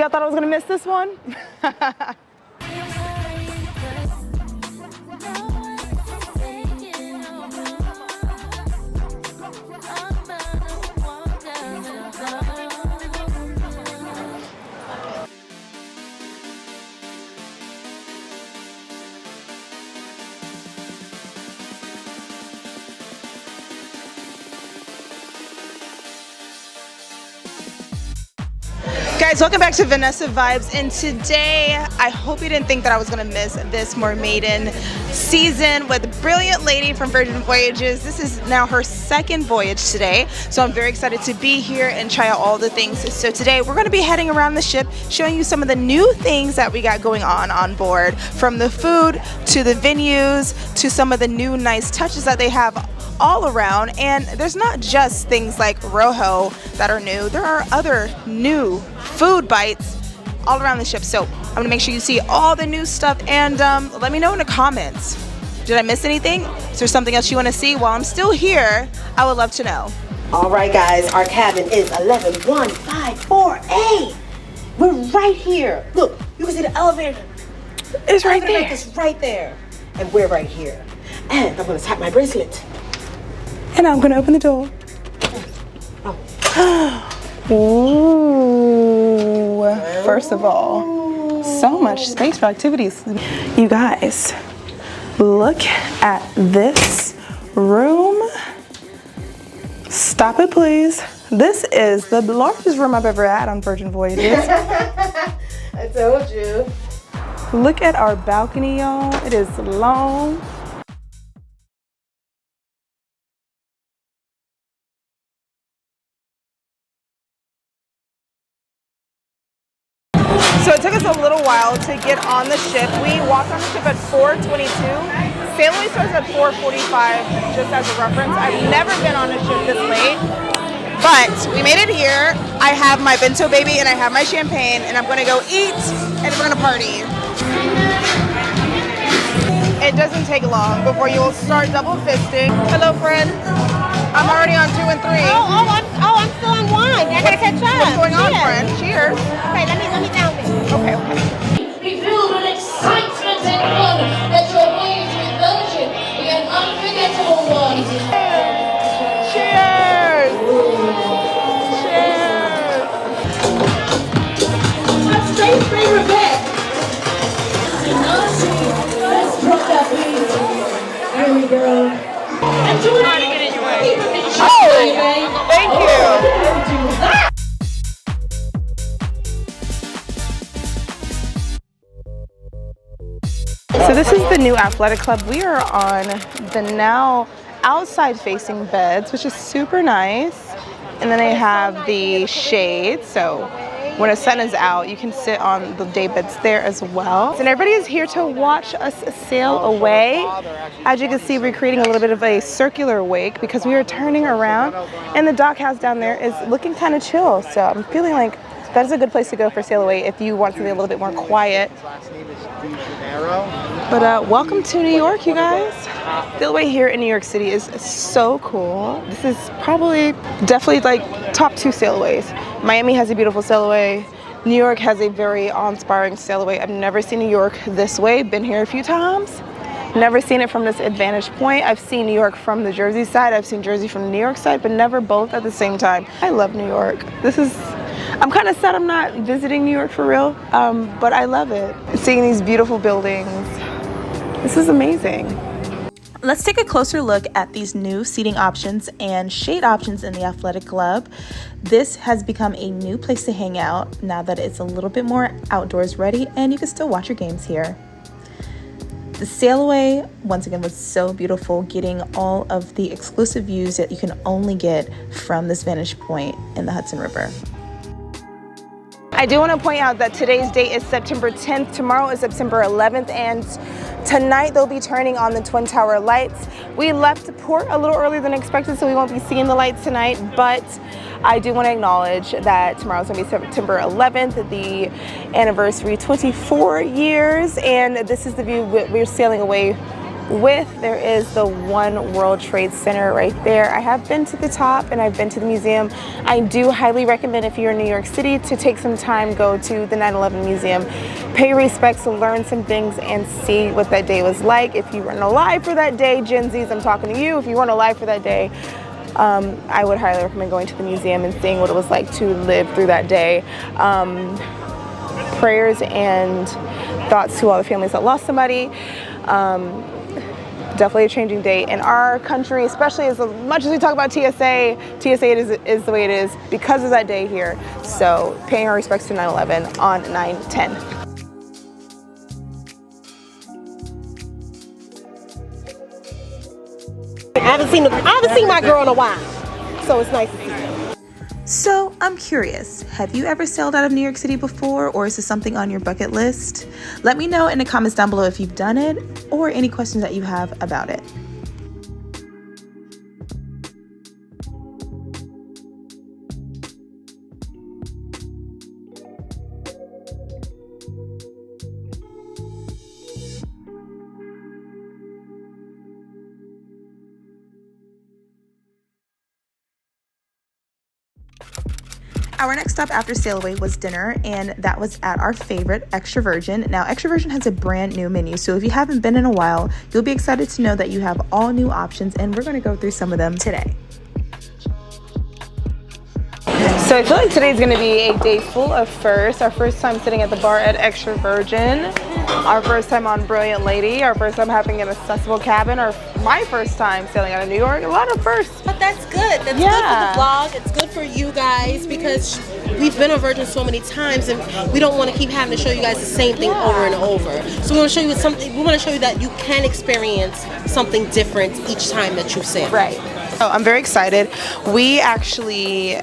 Y'all thought I was gonna miss this one? Guys, welcome back to Vynnessa Vibes, and today I hope you didn't think that I was gonna miss this Mermaiden season with a brilliant lady from Voyages. This is now her second voyage today, so I'm very excited to be here and try out all the things. So today we're gonna be heading around the ship, showing you some of the new things that we got going on board, from the food to the venues to some of the new nice touches that they have all around. And there's not just things like Rojo that are new, there are other new food bites all around the ship. So I'm gonna make sure you see all the new stuff, and let me know in the comments. Did I miss anything? Is there something else you want to see while I'm still here? I would love to know. All right, guys, our cabin is 11548. We're right here. Look, you can see the elevator. It's right there. It's right there. And we're right here. And I'm gonna tap my bracelet. And I'm gonna open the door. Oh. Ooh. First of all, so much space for activities. You guys, look at this room. Stop it, please. This is the largest room I've ever had on Virgin Voyages. I told you. Look at our balcony, y'all. It is long. So it took us a little while to get on the ship. We walked on the ship at 4:22. Sail away starts at 4:45, just as a reference. I've never been on a ship this late, but we made it here. I have my bento baby and I have my champagne, and I'm gonna go eat and we're gonna party. It doesn't take long before you'll start double fisting. Hello, friend. I'm already on 2 and 3. I'm still on 1. I gotta catch up. What's going on, friend? Cheers. Okay, let me down this. Okay. Be filled with excitement and fun that your voyage with Virgin be an unforgettable one. Cheers! Cheers! My space favorite bet. Let's drop that please. There we go. And to it. Oh, thank you. So this is the new athletic club. We are on the now outside facing beds, which is super nice. And then they have the shade, so when the sun is out, you can sit on the day beds there as well. And everybody is here to watch us sail away. As you can see, we're creating a little bit of a circular wake because we are turning around, and the dock house down there is looking kind of chill. So I'm feeling like that's a good place to go for sail away if you want something a little bit more quiet. But welcome to New York, you guys. Sail away here in New York City is so cool. This is definitely like top 2 sailaways. Miami has a beautiful sailaway. New York has a very awe-inspiring sailaway. I've never seen New York this way. Been here a few times. Never seen it from this advantage point. I've seen New York from the Jersey side. I've seen Jersey from the New York side, but never both at the same time. I love New York. I'm kind of sad I'm not visiting New York for real, but I love it. Seeing these beautiful buildings. This is amazing. Let's take a closer look at these new seating options and shade options in the athletic club. This has become a new place to hang out now that it's a little bit more outdoors ready, and you can still watch your games here. The sail away, once again, was so beautiful, getting all of the exclusive views that you can only get from this vantage point in the Hudson River. I do want to point out that today's date is September 10th. Tomorrow is September 11th, and tonight they'll be turning on the Twin Tower lights. We left port a little earlier than expected, so we won't be seeing the lights tonight, but I do want to acknowledge that tomorrow's going to be September 11th, the anniversary, 24 years, and this is the view we're sailing away There is the One World Trade Center right there. I have been to the top and I've been to the museum. I do highly recommend, if you're in New York City, to take some time, go to the 9/11 museum, pay respects, learn some things, and see what that day was like. If you weren't alive for that day, Gen Zs, I'm talking to you, if you weren't alive for that day, I would highly recommend going to the museum and seeing what it was like to live through that day. Prayers and thoughts to all the families that lost somebody. Definitely a changing day in our country, especially as much as we talk about TSA is the way it is because of that day here. So paying our respects to 9/11 on 9/10. I haven't seen my girl in a while, so it's nice to see her. So I'm curious, have you ever sailed out of New York City before, or is this something on your bucket list? Let me know in the comments down below if you've done it or any questions that you have about it. Our next stop after sail away was dinner, and that was at our favorite, Extra Virgin. Now, Extra Virgin has a brand new menu, so if you haven't been in a while, you'll be excited to know that you have all new options, and we're going to go through some of them today. So I feel like today's going to be a day full of firsts. Our first time sitting at the bar at Extra Virgin, our first time on Brilliant Lady, our first time having an accessible cabin, or my first time sailing out of New York. A lot of firsts. But that's good. That's good for the vlog. It's good for you guys because we've been on Virgin so many times and we don't want to keep having to show you guys the same thing over and over. So we want to show you something. We want to show you that you can experience something different each time that you sail. Right. Oh, I'm very excited. We actually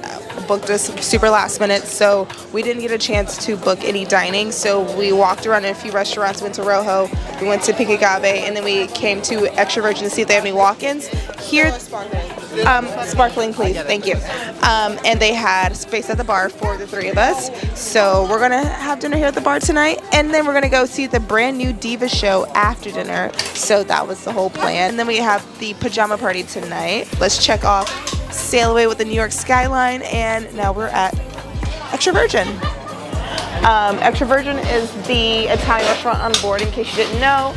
booked us super last minute, so we didn't get a chance to book any dining. So we walked around in a few restaurants, went to Rojo, we went to Pink Agave, and then we came to Extra Virgin to see if they have any walk-ins. Here, sparkling, please. Thank you. And they had space at the bar for the three of us. So we're gonna have dinner here at the bar tonight, and then we're gonna go see the brand new Diva show after dinner. So that was the whole plan. And then we have the pajama party tonight. Let's check off sail away with the New York skyline, and now we're at Extra Virgin. Extra Virgin is the Italian restaurant on board, in case you didn't know.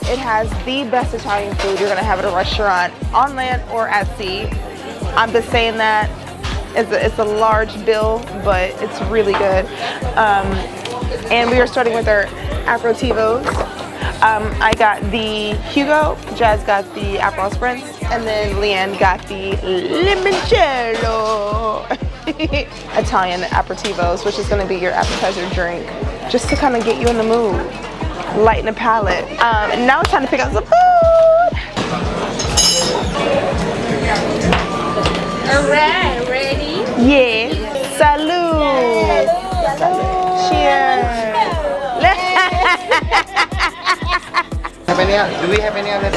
It has the best Italian food you're gonna have at a restaurant on land or at sea. I'm just saying that it's a large bill, but it's really good. And we are starting with our aperitivos. I got the Hugo, Jazz got the Aperol Spritz, and then Leanne got the limoncello. Italian aperitivos, which is going to be your appetizer drink, just to kind of get you in the mood, lighten the palate. And now it's time to pick out some food. All right, ready? Yes. Salud. Salud. Cheers. Do we have any other?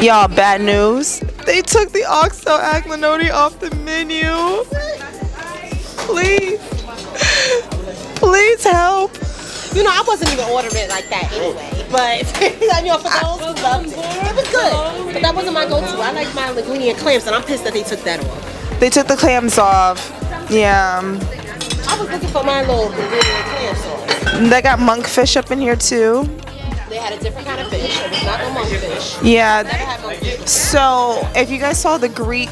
Y'all, bad news. They took the oxtail aglinoti off the menu. Please. Please help. You know, I wasn't even ordering it like that anyway. But I know for those who loved it, it was good. But that wasn't my go-to. I like my linguine and clams, and I'm pissed that they took that off. They took the clams off. Yeah. I was looking for my little linguine and clam sauce. They got monkfish up in here too. They had a different kind of fish. It was not no monkfish. Yeah. Never had monkfish. So if you guys saw the Greek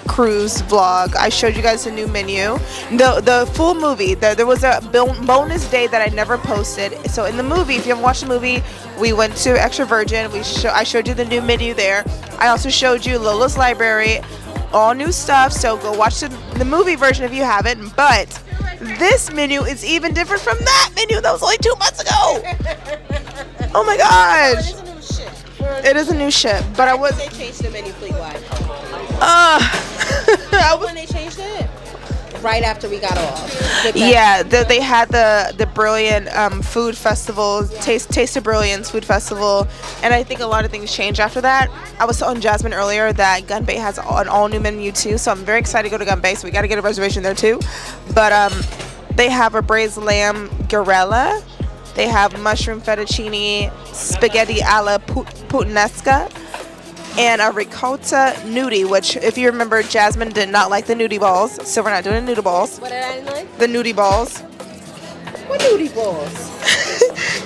cruise vlog, I showed you guys a new menu. The full movie, there was a bonus day that I never posted. So in the movie, if you haven't watched the movie, we went to Extra Virgin. I showed you the new menu there. I also showed you Lola's Library, all new stuff. So go watch the movie version if you haven't. But this menu is even different from that menu that was only 2 months ago. Oh my gosh. It is a new ship, but I was. They changed the menu fleet-wide. When they changed it? Right after we got off. Yeah, they had the Brilliant food festival, Taste of Brilliance food festival, and I think a lot of things changed after that. I was telling Jasmine earlier that Gun Bay has an all new menu too, so I'm very excited to go to Gun Bay. So we got to get a reservation there too. But they have a braised lamb garella They have mushroom fettuccine, spaghetti alla puttanesca, and a ricotta nudie, which, if you remember, Jasmine did not like the nudie balls, so we're not doing nudie balls. What did I like? The nudie balls. What nudie balls?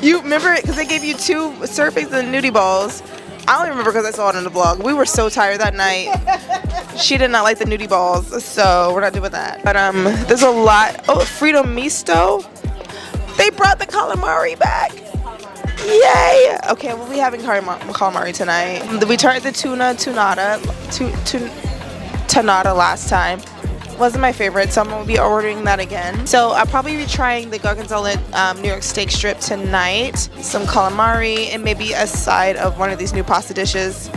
You remember it because they gave you 2 servings of the nudie balls. I only remember because I saw it on the vlog. We were so tired that night. She did not like the nudie balls, so we're not doing that. But there's a lot. Oh, Frito Misto. They brought the calamari back. Yay! Okay, we'll be having calamari tonight. We tried the tunada last time. Wasn't my favorite, so I'm gonna be ordering that again. So I'll probably be trying the Gorgonzola New York steak strip tonight, some calamari, and maybe a side of one of these new pasta dishes.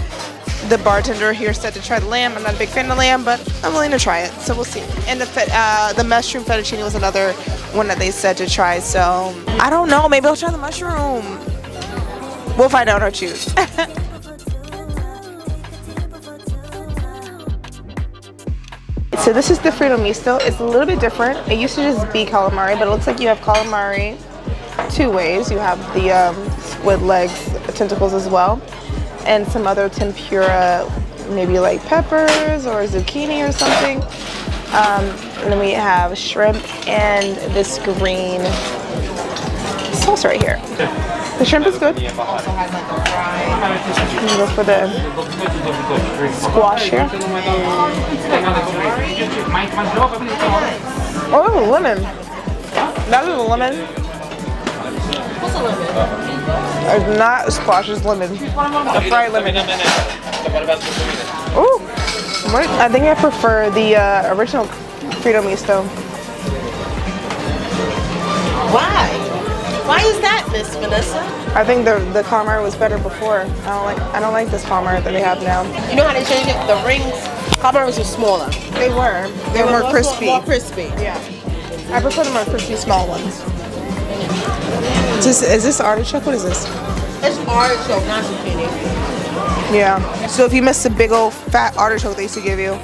The bartender here said to try the lamb. I'm not a big fan of lamb, but I'm willing to try it, so we'll see. And the mushroom fettuccine was another one that they said to try, so I don't know, maybe I'll try the mushroom. We'll find out or choose. So this is the Frito Misto. It's a little bit different. It used to just be calamari, but it looks like you have calamari 2 ways. You have the squid legs, tentacles as well, and some other tempura, maybe like peppers or zucchini or something. And then we have shrimp and this green sauce right here. The shrimp is good. I'm gonna go for the squash here. Oh, lemon. That is a lemon. What's a lemon? It's not squash, it's lemon. A fried lemon. Oh, I think I prefer the original Frito Misto. Why? Why is that, Miss Vynnessa? I think the calamari was better before. I don't like this calamari that they have now. You know how they changed it? The rings, calamaris were smaller. They were. They were more crispy. More crispy. Yeah. I prefer the more crispy small ones. Is this artichoke? What is this? It's artichoke, not zucchini. Yeah. So if you miss the big old fat artichoke they used to give you,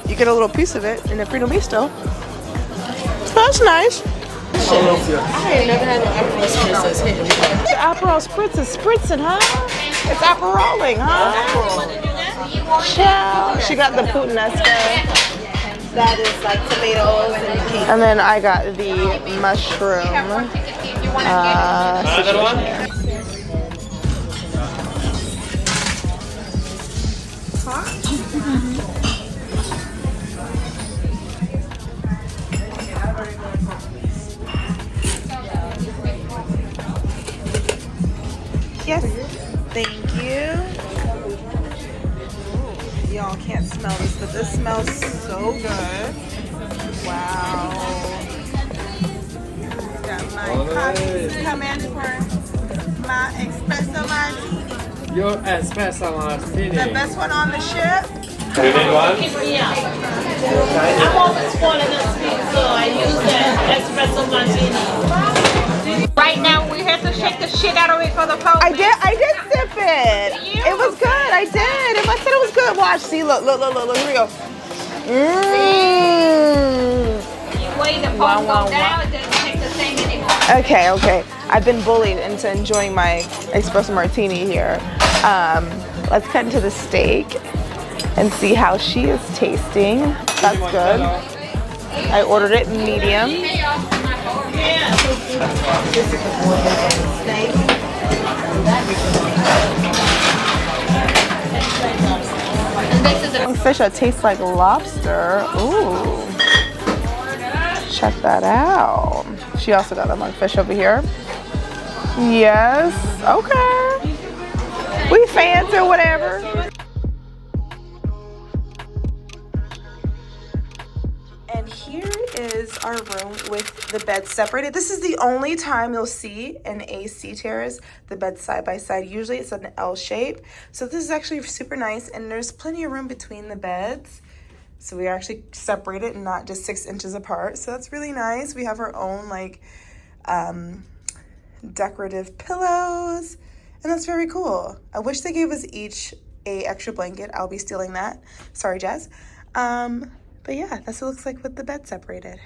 you get a little piece of it in the Frito Misto. That's nice. I ain't never had no Aperol Spritz that's hitting me. The Aperol Spritz is spritzing, huh? It's Aperoling, huh? Chill. She got the puttanesca. That is like tomatoes and peas. And then I got the mushroom. Another one? Yes. Thank you. Y'all can't smell this, but this smells so good. Wow. Got my coffee coming for my espresso martini. Your espresso martini. The best one on the ship. Do you need one? Yeah. I'm always falling asleep, so I use the espresso martini. Right now, we have to shake the shit out of it for the cold. I did sip it. It was good. I did. If I said it was good, watch. See, look. Here we go. Mmm. You wait the phone go down, it doesn't take the same anymore. Okay. I've been bullied into enjoying my espresso martini here. Let's cut into the steak and see how she is tasting. That's good. I ordered it medium. Fish that tastes like lobster. Ooh. Check that out. She also got a monkfish over here. Yes. Okay. We fans or whatever. And here is our room with the beds separated. This is the only time you'll see an AC terrace, the beds side by side. Usually it's an L shape. So this is actually super nice, and there's plenty of room between the beds. So we are actually separated and not just 6 inches apart. So that's really nice. We have our own like decorative pillows, and that's very cool. I wish they gave us each a extra blanket. I'll be stealing that. Sorry, Jazz. But yeah, that's what it looks like with the bed separated.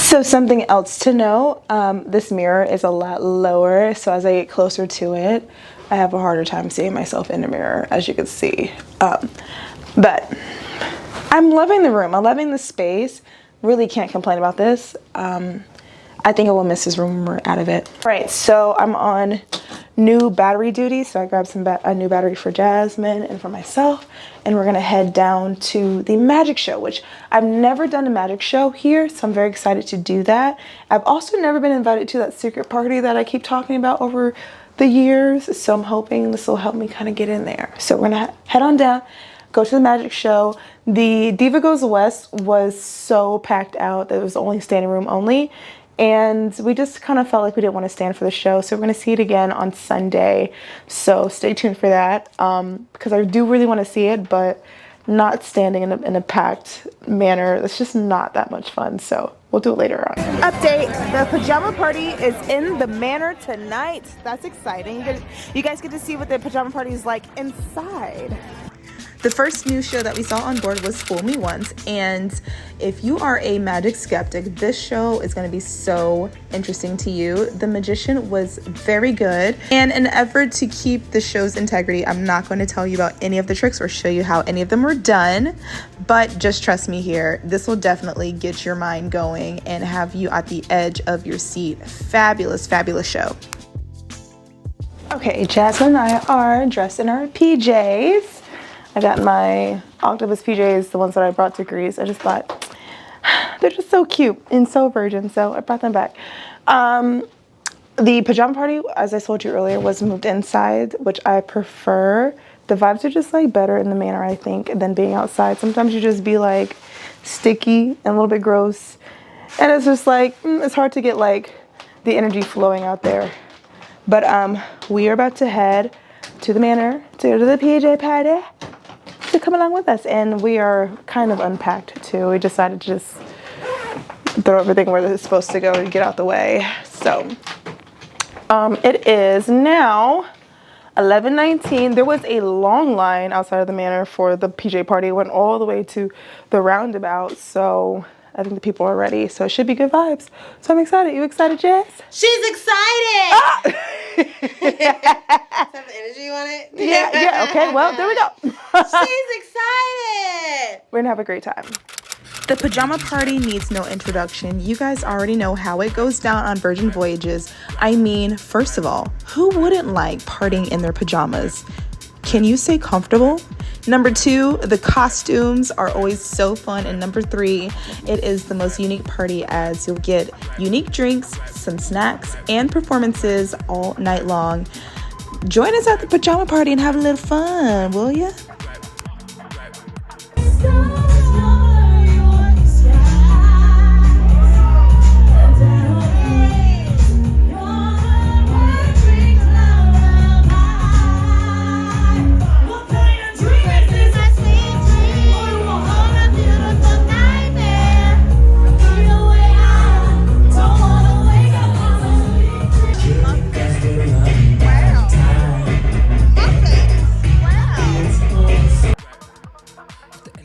So something else to know, this mirror is a lot lower, so as I get closer to it, I have a harder time seeing myself in the mirror, as you can see. But I'm loving the room. I'm loving the space. Really can't complain about this. I think I will miss this room when we're out of it. All right, so I'm on new battery duty. So I grabbed a new battery for Jasmine and for myself. And we're gonna head down to the magic show, which I've never done a magic show here. So I'm very excited to do that. I've also never been invited to that secret party that I keep talking about over the years. So I'm hoping this will help me kind of get in there. So we're gonna head on down, go to the magic show. The Diva Goes West was so packed out that it was only standing room only. And we just kind of felt like we didn't want to stand for the show. So we're going to see it again on Sunday. So stay tuned for that because I do really want to see it, but not standing in a packed manner. It's just not that much fun. So we'll do it later on. Update, the pajama party is in the manor tonight. That's exciting. You guys get to see what the pajama party is like inside. The first new show that we saw on board was Fool Me Once, and if you are a magic skeptic, this show is going to be so interesting to you. The magician was very good, and in an effort to keep the show's integrity, I'm not going to tell you about any of the tricks or show you how any of them were done, but just trust me here, this will definitely get your mind going and have you at the edge of your seat. Fabulous, fabulous show. Okay, Jasmine and I are dressed in our PJs. I got my octopus PJs, the ones that I brought to Greece. I just thought they're just so cute and so virgin, so I brought them back. The pajama party, as I told you earlier, was moved inside, which I prefer. The vibes are just like better in the manor, I think, than being outside. Sometimes you just be like sticky and a little bit gross, and it's just like it's hard to get like the energy flowing out there. But we are about to head to the manor to go to the PJ party. To come along with us, and we are kind of unpacked too. We decided to just throw everything where it's supposed to go and get out the way. So it is now 11:19. There was a long line outside of the manor for the PJ party. It went all the way to the roundabout, so I think the people are ready, so it should be good vibes. So I'm excited. You excited, Jess? She's excited! Ah! Have the energy you want it? Yeah, okay, well, there we go. She's excited! We're gonna have a great time. The pajama party needs no introduction. You guys already know how it goes down on Virgin Voyages. I mean, first of all, who wouldn't like partying in their pajamas? Can you say comfortable? Number 2, the costumes are always so fun. And number 3, it is the most unique party as you'll get unique drinks, some snacks, and performances all night long. Join us at the pajama party and have a little fun, will ya?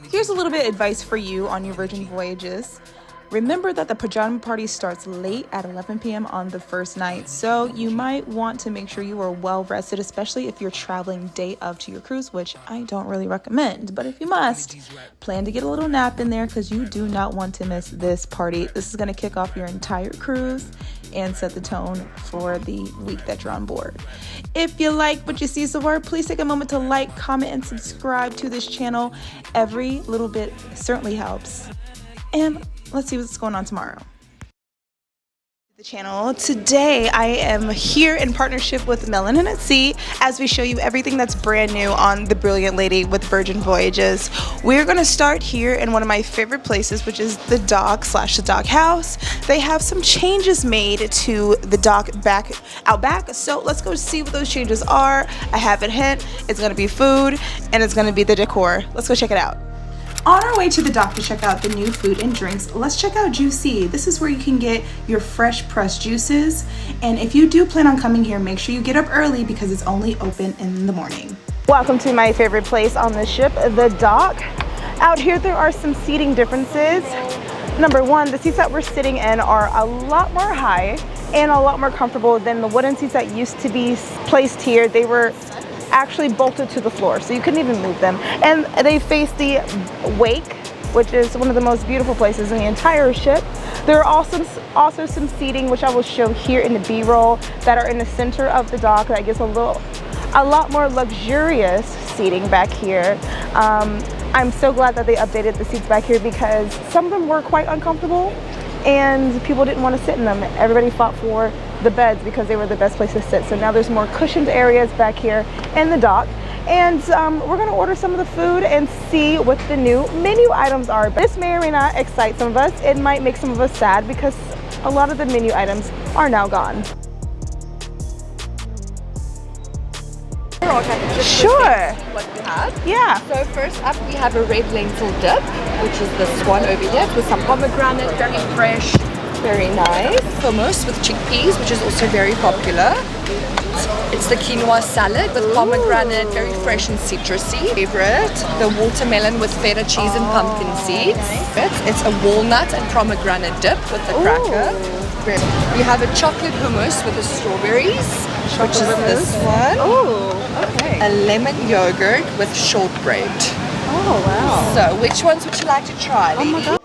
Here's a little bit of advice for you on your Virgin Voyages. Remember that the pajama party starts late at 11 p.m. on the first night, so you might want to make sure you are well rested, especially if you're traveling day of to your cruise, which I don't really recommend. But if you must, plan to get a little nap in there because you do not want to miss this party. This is going to kick off your entire cruise and set the tone for the week that you're on board. If you like what you see so far, please take a moment to like, comment, and subscribe to this channel. Every little bit certainly helps. And let's see what's going on tomorrow. The channel. Today I am here in partnership with Melanin at Sea as we show you everything that's brand new on the Brilliant Lady with Virgin Voyages. We're going to start here in one of my favorite places, which is the dock / the dock house. They have some changes made to the dock out back, so let's go see what those changes are. I have a hint. It's going to be food and it's going to be the decor. Let's go check it out. On our way to the dock to check out the new food and drinks, let's check out Juicy. This is where you can get your fresh pressed juices. And if you do plan on coming here, make sure you get up early because it's only open in the morning. Welcome to my favorite place on the ship, the dock. Out here there are some seating differences. Number one, the seats that we're sitting in are a lot more high and a lot more comfortable than the wooden seats that used to be placed here. They were actually bolted to the floor, so you couldn't even move them. And they face the wake, which is one of the most beautiful places in the entire ship. There are also some seating, which I will show here in the B-roll, that are in the center of the dock that gives a lot more luxurious seating back here. I'm so glad that they updated the seats back here because some of them were quite uncomfortable and people didn't want to sit in them. Everybody fought for the beds because they were the best place to sit. So now there's more cushioned areas back here in the dock. And we're gonna order some of the food and see what the new menu items are. This may or may not excite some of us. It might make some of us sad because a lot of the menu items are now gone. Sure. What we have. Yeah. So first up we have a red lentil dip, which is this one over here with some pomegranate, very fresh, very nice. Hummus with chickpeas, which is also very popular. It's the quinoa salad with pomegranate, very fresh and citrusy. Favorite, the watermelon with feta cheese and pumpkin seeds. It's a walnut and pomegranate dip with the cracker. We have a chocolate hummus with the strawberries, which is this one. Oh, okay. A lemon yogurt with shortbread. Oh, wow. So, which ones would you like to try, lady? Oh my God.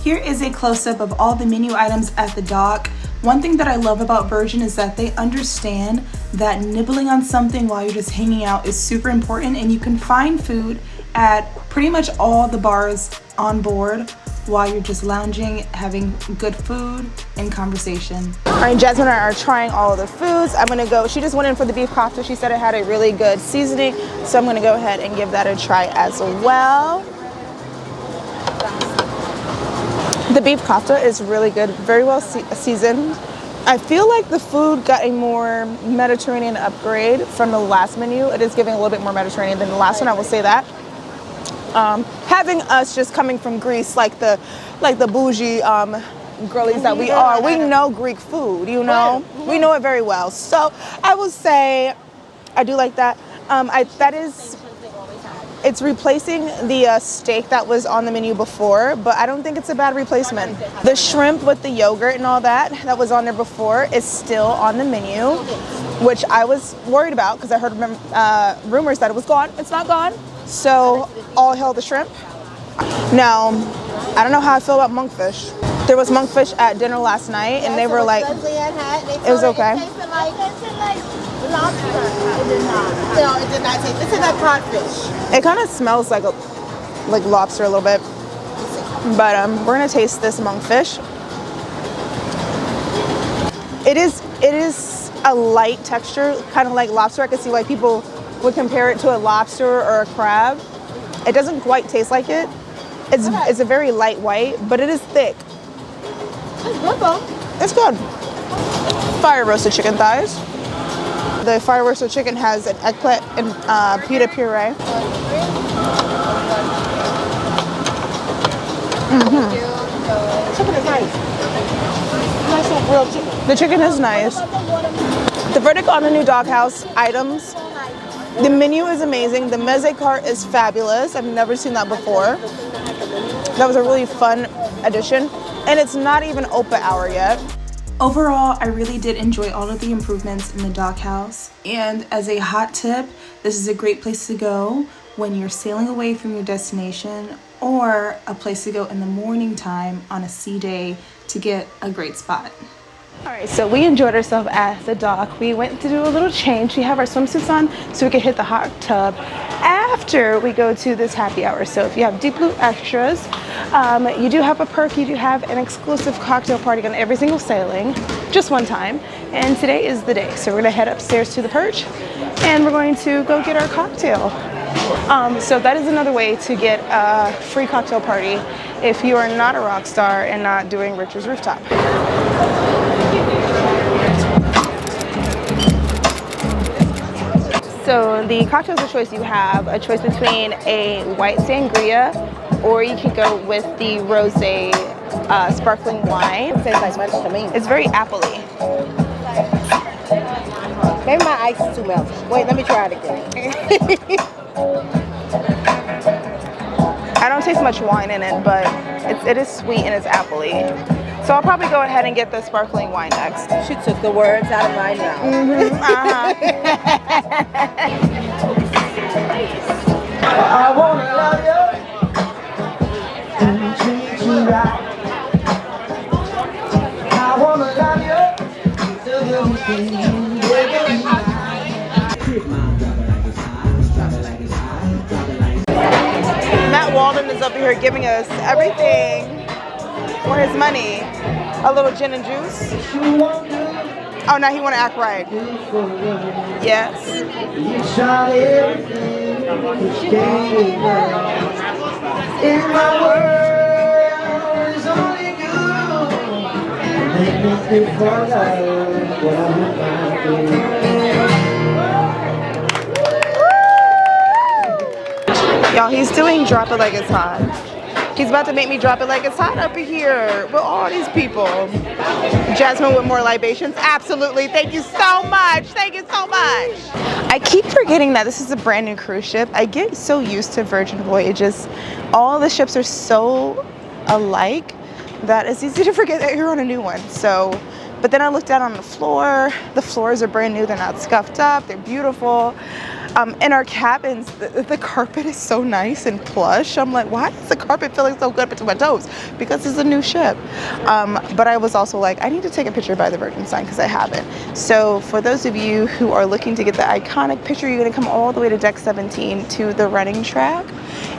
Here is a close-up of all the menu items at the dock. One thing that I love about Virgin is that they understand that nibbling on something while you're just hanging out is super important, and you can find food at pretty much all the bars on board while you're just lounging, having good food and conversation. All right, Jasmine and I are trying all of the foods. I'm gonna go, she just went in for the beef kofta. She said it had a really good seasoning, so I'm gonna go ahead and give that a try as well. The beef kofta is really good, very well seasoned. I feel like the food got a more Mediterranean upgrade from the last menu. It is giving a little bit more Mediterranean than the last one, I will say that. Having us just coming from Greece, like the bougie girlies that we are, we know Greek food, you know? We know it very well. So I will say, I do like that. It's replacing the steak that was on the menu before, but I don't think it's a bad replacement. The shrimp with the yogurt and all that was on there before is still on the menu, which I was worried about because I heard rumors that it was gone. It's not gone. So all hail the shrimp. Now, I don't know how I feel about monkfish. There was monkfish at dinner last night and they were like, it was okay. It tasted like lobster. It did not. No, it did not taste. This is like codfish. It kind of smells like lobster a little bit. But we're gonna taste this monkfish. It is a light texture, kind of like lobster. I can see why people would compare it to a lobster or a crab. It doesn't quite taste like it. It's a very light white, but it is thick. It's good though. It's good. Fire roasted chicken thighs. The fire roasted chicken has an eggplant and pita puree. Chicken is nice. Nice and grilled chicken. The chicken is nice. The verdict on the new doghouse items. The menu is amazing. The meze cart is fabulous. I've never seen that before. That was a really fun addition. And it's not even Opa hour yet. Overall, I really did enjoy all of the improvements in the doghouse. And as a hot tip, this is a great place to go when you're sailing away from your destination, or a place to go in the morning time on a sea day to get a great spot. All right, so we enjoyed ourselves at the dock. We went to do a little change. We have our swimsuits on so we could hit the hot tub after we go to this happy hour. So if you have Deep Blue Extras, you do have a perk. You do have an exclusive cocktail party on every single sailing, just one time. And today is the day. So we're gonna head upstairs to the perch and we're going to go get our cocktail. So that is another way to get a free cocktail party if you are not a rock star and not doing Richard's Rooftop. So the cocktails of choice, you have a choice between a white sangria, or you can go with the rosé sparkling wine. It tastes like much to me. It's very appley. Maybe my ice is too melted. Wait, let me try it again. I don't taste much wine in it, but it is sweet and it's appley. So I'll probably go ahead and get the sparkling wine next. She took the words out of my mouth. I wanna love you and treat you right. I wanna love you till you Matt Walden is over here giving us everything for his money. A little gin and juice. Oh, now he want to act right. Yes. You shot everything in my world is only you. Make me feel for love what I'm about to do. Y'all, he's doing drop it like it's hot. He's about to make me drop it like it's hot up here with all these people. Jasmine with more libations? Absolutely. Thank you so much. Thank you so much. I keep forgetting that this is a brand new cruise ship. I get so used to Virgin Voyages. All the ships are so alike that it's easy to forget that you're on a new one. So, but then I looked down on the floor. The floors are brand new. They're not scuffed up. They're beautiful. In our cabins, the carpet is so nice and plush. I'm like, why is the carpet feeling so good between my toes? Because it's a new ship. But I was also like, I need to take a picture by the Virgin sign because I haven't. So for those of you who are looking to get the iconic picture, you're going to come all the way to deck 17 to the running track.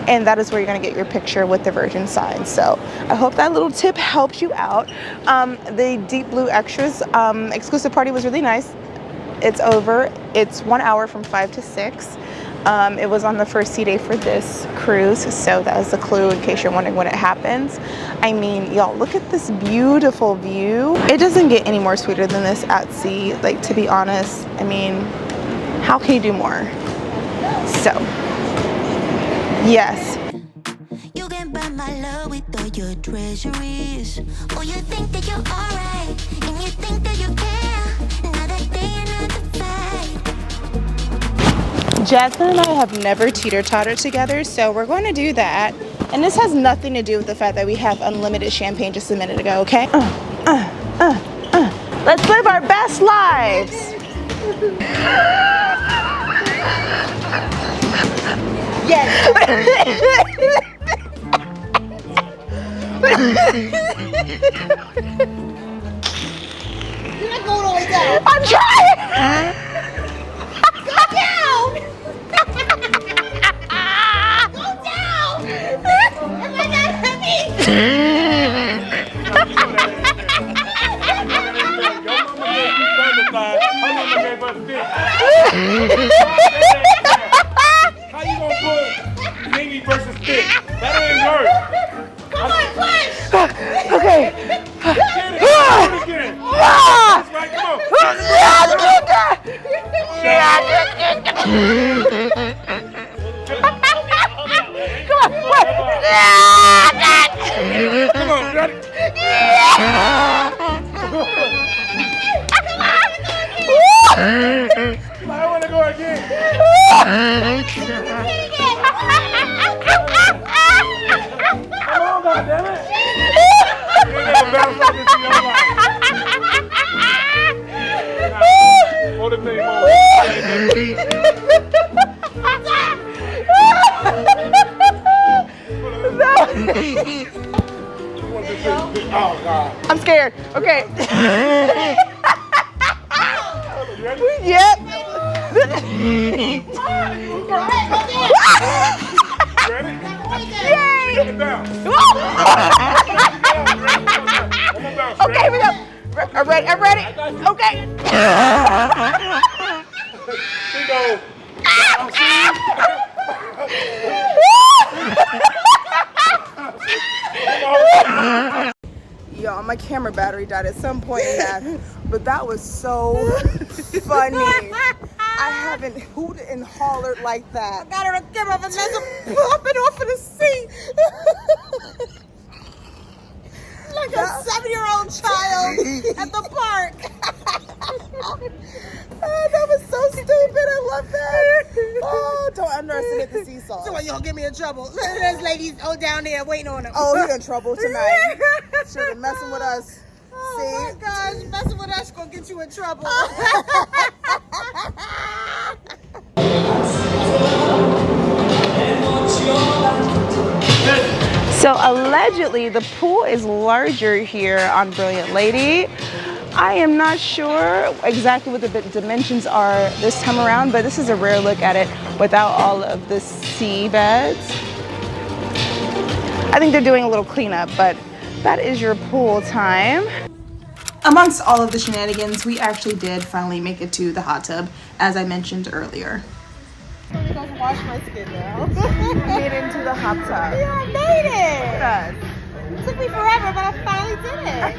And that is where you're going to get your picture with the Virgin sign. So I hope that little tip helped you out. The Deep Blue Extras exclusive party was really nice. It's over. It's 1 hour from 5 to 6. It was on the first sea day for this cruise, so that is a clue in case you're wondering when it happens. I mean, y'all, look at this beautiful view. It doesn't get any more sweeter than this at sea. Like, to be honest, I mean, how can you do more? So, yes. You can buy my love with all your treasuries. Oh, you think that you're alright, and you think that you care. Jasmine and I have never teeter-tottered together, so we're going to do that. And this has nothing to do with the fact that we have unlimited champagne just a minute ago, okay? Let's live our best lives. Yes. You're not going all the way down. I'm trying. Go down. Go down. Am I not happy? How you gonna put Mimi versus Thick? That ain't work. Come on, push. Okay. Get it. Again. That's right, come on. Come on, got it. I want to go again. Come on, goddammit. You ain't never bounced like this in your life. Hold it, baby, hold Oh, God. I'm scared. Okay. You ready? Yep. Ready? Yay. Take it down. Okay, here we go. I'm ready. I'm ready. Okay. She go. Y'all, my camera battery died at some point in that, but that was so funny. I haven't hooted and hollered like that. I got her to give up Vynnessa popping off of the seat. Like a 7-year-old child at the park. Oh, that was so stupid. I love that. Oh, don't underestimate the sea salt. So what, y'all get me in trouble? There's ladies down there waiting on him. Oh, you're in trouble tonight. Should have been messing with us. Oh my gosh, messing with us gonna get you in trouble. So allegedly, the pool is larger here on Brilliant Lady. I am not sure exactly what the dimensions are this time around, but this is a rare look at it without all of the sea beds. I think they're doing a little cleanup, but that is your pool time. Amongst all of the shenanigans, we actually did finally make it to the hot tub, as I mentioned earlier. I'm gonna go wash my skin now. Made it into the hot tub. Yeah, I made it. Look at us. It took me forever, but I finally did it.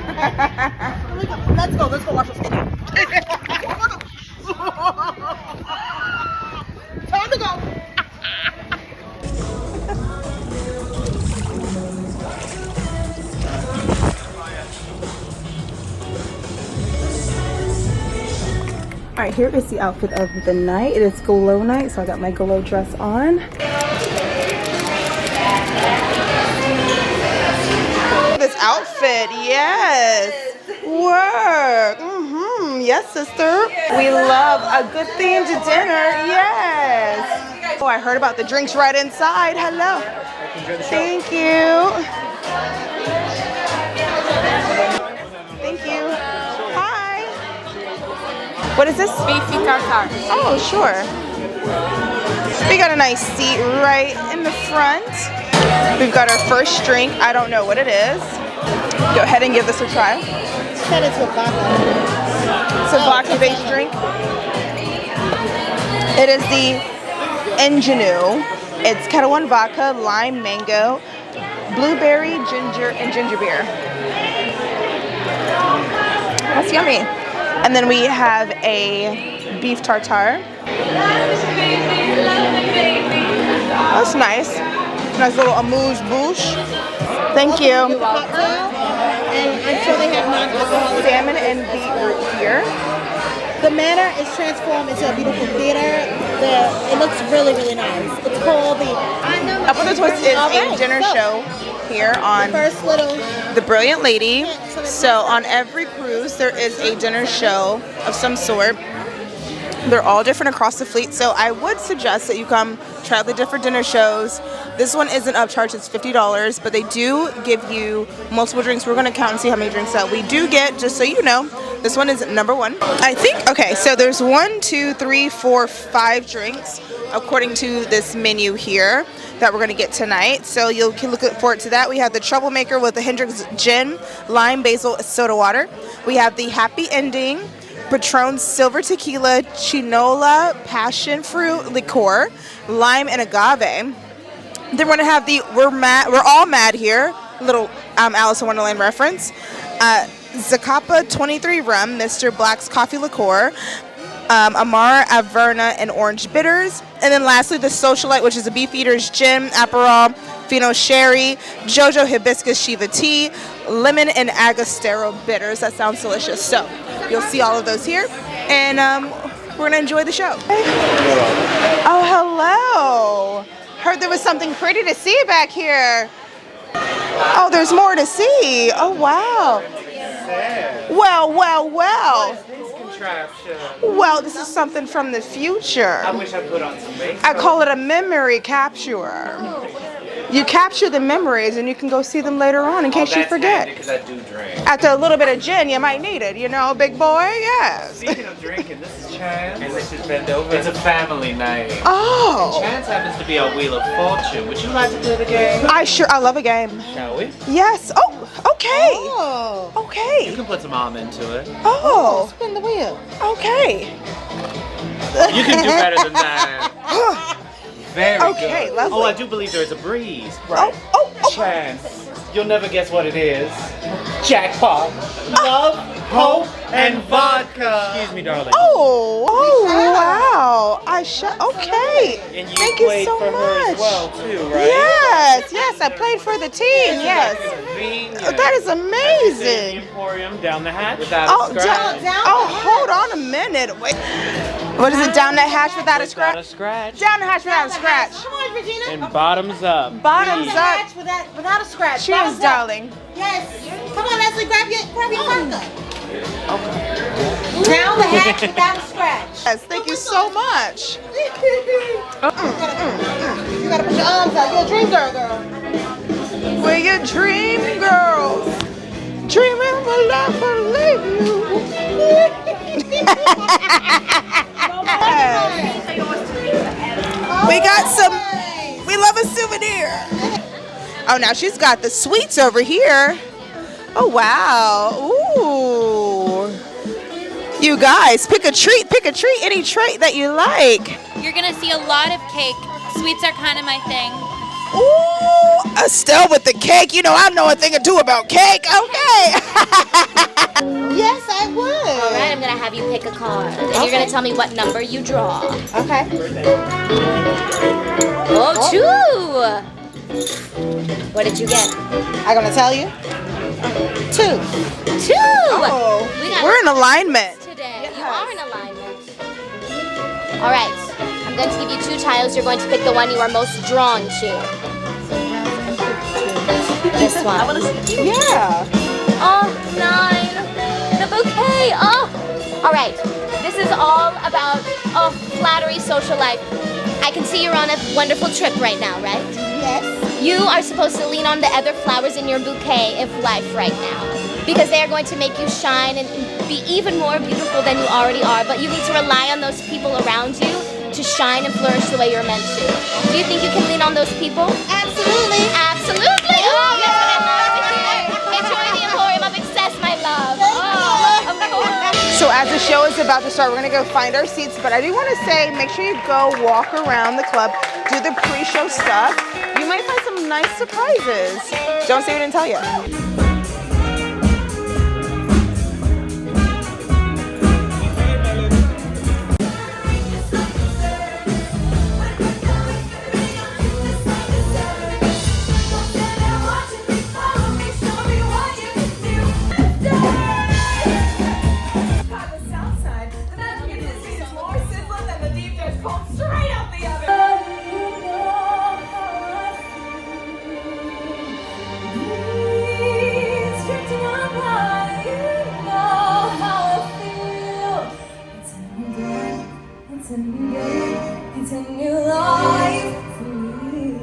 Let's go wash our skin. Time to go. All right, here is the outfit of the night. It is glow night, so I got my glow dress on. This outfit, yes. Work. Yes, sister. We love a good themed dinner. Yes. Oh, I heard about the drinks right inside. Hello. Thank you. Thank you. Hi. What is this? Beefy tartare. Oh, sure. We got a nice seat right in the front. We've got our first drink. I don't know what it is. Go ahead and give this a try. Said it's with vodka. It's a vodka-based drink. It is the Ingenue. It's Kettle One vodka, lime, mango, blueberry, ginger, and ginger beer. That's yummy. And then we have a beef tartare. That's nice. Nice little amuse-bouche. Thank you. Cocktail, and I'm sure they have non-alcoholic. Salmon and beetroot here. The manor is transformed into a beautiful theater. It looks really, really nice. It's called the Up on the Twist is a dinner show here on first little. the Brilliant Lady. So on every cruise there is a dinner show of some sort. They're all different across the fleet, so I would suggest that you come try the different dinner shows. This one isn't upcharged, it's $50, but they do give you multiple drinks. We're gonna count and see how many drinks that we do get, just so you know. This one is number one. I think, okay, so there's 1, 2, 3, 4, 5 drinks according to this menu here that we're gonna get tonight. So you can look forward to that. We have the Troublemaker with the Hendrix Gin, Lime, Basil, Soda Water. We have the Happy Ending, Patron Silver Tequila, Chinola, Passion Fruit Liqueur, Lime, and Agave. Then we're gonna have the We're All Mad here, little Alice in Wonderland reference. Zacapa 23 Rum, Mr. Black's Coffee Liqueur, Amar, Averna, and Orange Bitters. And then lastly, the Socialite, which is a Beefeater's Gin, Aperol, Fino Sherry, Jojo Hibiscus Shiva Tea, Lemon, and Agostero Bitters. That sounds delicious. So you'll see all of those here. And we're going to enjoy the show. Oh, hello. Heard there was something pretty to see back here. Oh, there's more to see. Oh, wow. Well. Well, this is something from the future. I wish I put on some makeup. I call it a memory capture. You capture the memories and you can go see them later on in case you forget. Because I do drink. After a little bit of gin, you might need it, you know, big boy, yes. Speaking of drinking, this is Chance. And this is Bend Over. It's a family night. Oh. Chance happens to be our Wheel of Fortune. Would you like to play the game? I love a game. Shall we? Yes. Oh, okay. Oh. Okay. You can put some arm into it. Oh. Spin the wheel. Okay. You can do better than that. Very Okay, good. lovely. Oh, I do believe there is a breeze. Right. Oh. Chance. You'll never guess what it is. Jackpot. Love, hope, and vodka. Excuse me, darling. Oh, wow. Okay. And you Thank played you so for much. her as well, too, right? Yes, I played for the team, yes. Convenient. That is The amazing. Emporium down the hatch without Oh, a scratch. hold on a minute. Wait. What is it? Down the hatch without a Without a scratch? scratch. Down the hatch without a scratch. Come on, Regina. And bottoms up. Bottoms Down the up. hatch without a scratch. Cheers, Bottoms up. darling. Yes. Come on, Leslie, grab your vodka. Down the hatch without a scratch. Yes, thank you so much. You gotta put your arms out. You're a dream girl. We're your dream girls. Dreaming of a life will leave you. We got some, we love a souvenir. Oh, now she's got the sweets over here. Oh, wow. Ooh. You guys, pick a treat, any treat that you like. You're gonna see a lot of cake. Sweets are kind of my thing. Ooh, Estelle with the cake. You know I know a thing or two about cake. Okay. Yes, I would. All right, I'm gonna have you pick a card, and you're gonna tell me what number you draw. Okay. Oh, 2. What did you get? I'm gonna tell you. 2. 2. Oh, we're in alignment. Today. You are in alignment. All right. I'm going to give you 2 tiles. You're going to pick the one you are most drawn to. This one. Yeah. Oh, 9. The bouquet. Oh. All right. This is all about flattery, social life. I can see you're on a wonderful trip right now, right? Yes. You are supposed to lean on the other flowers in your bouquet of life right now, because they are going to make you shine and be even more beautiful than you already are. But you need to rely on those people around you to shine and flourish the way you're meant to. Do you think you can lean on those people? Absolutely. Absolutely. Oh, that's what I love to hear. Enjoy the emporium of excess, my love. Oh, of course. So as the show is about to start, we're gonna go find our seats, but I do want to say, make sure you go walk around the club, do the pre-show stuff. You might find some nice surprises. Don't say we didn't tell you. It's a new life for me.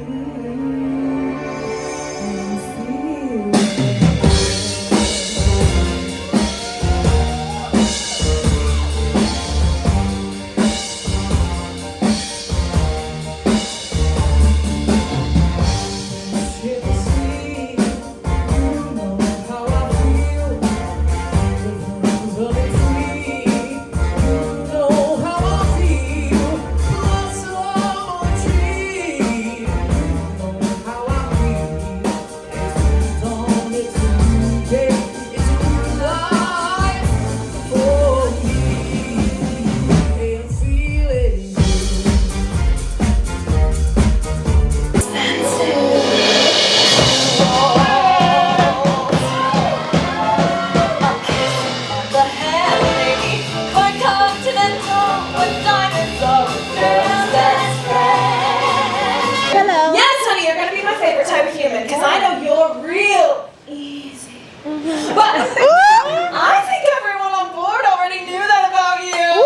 Because I know you're real easy. But I think everyone on board already knew that about you.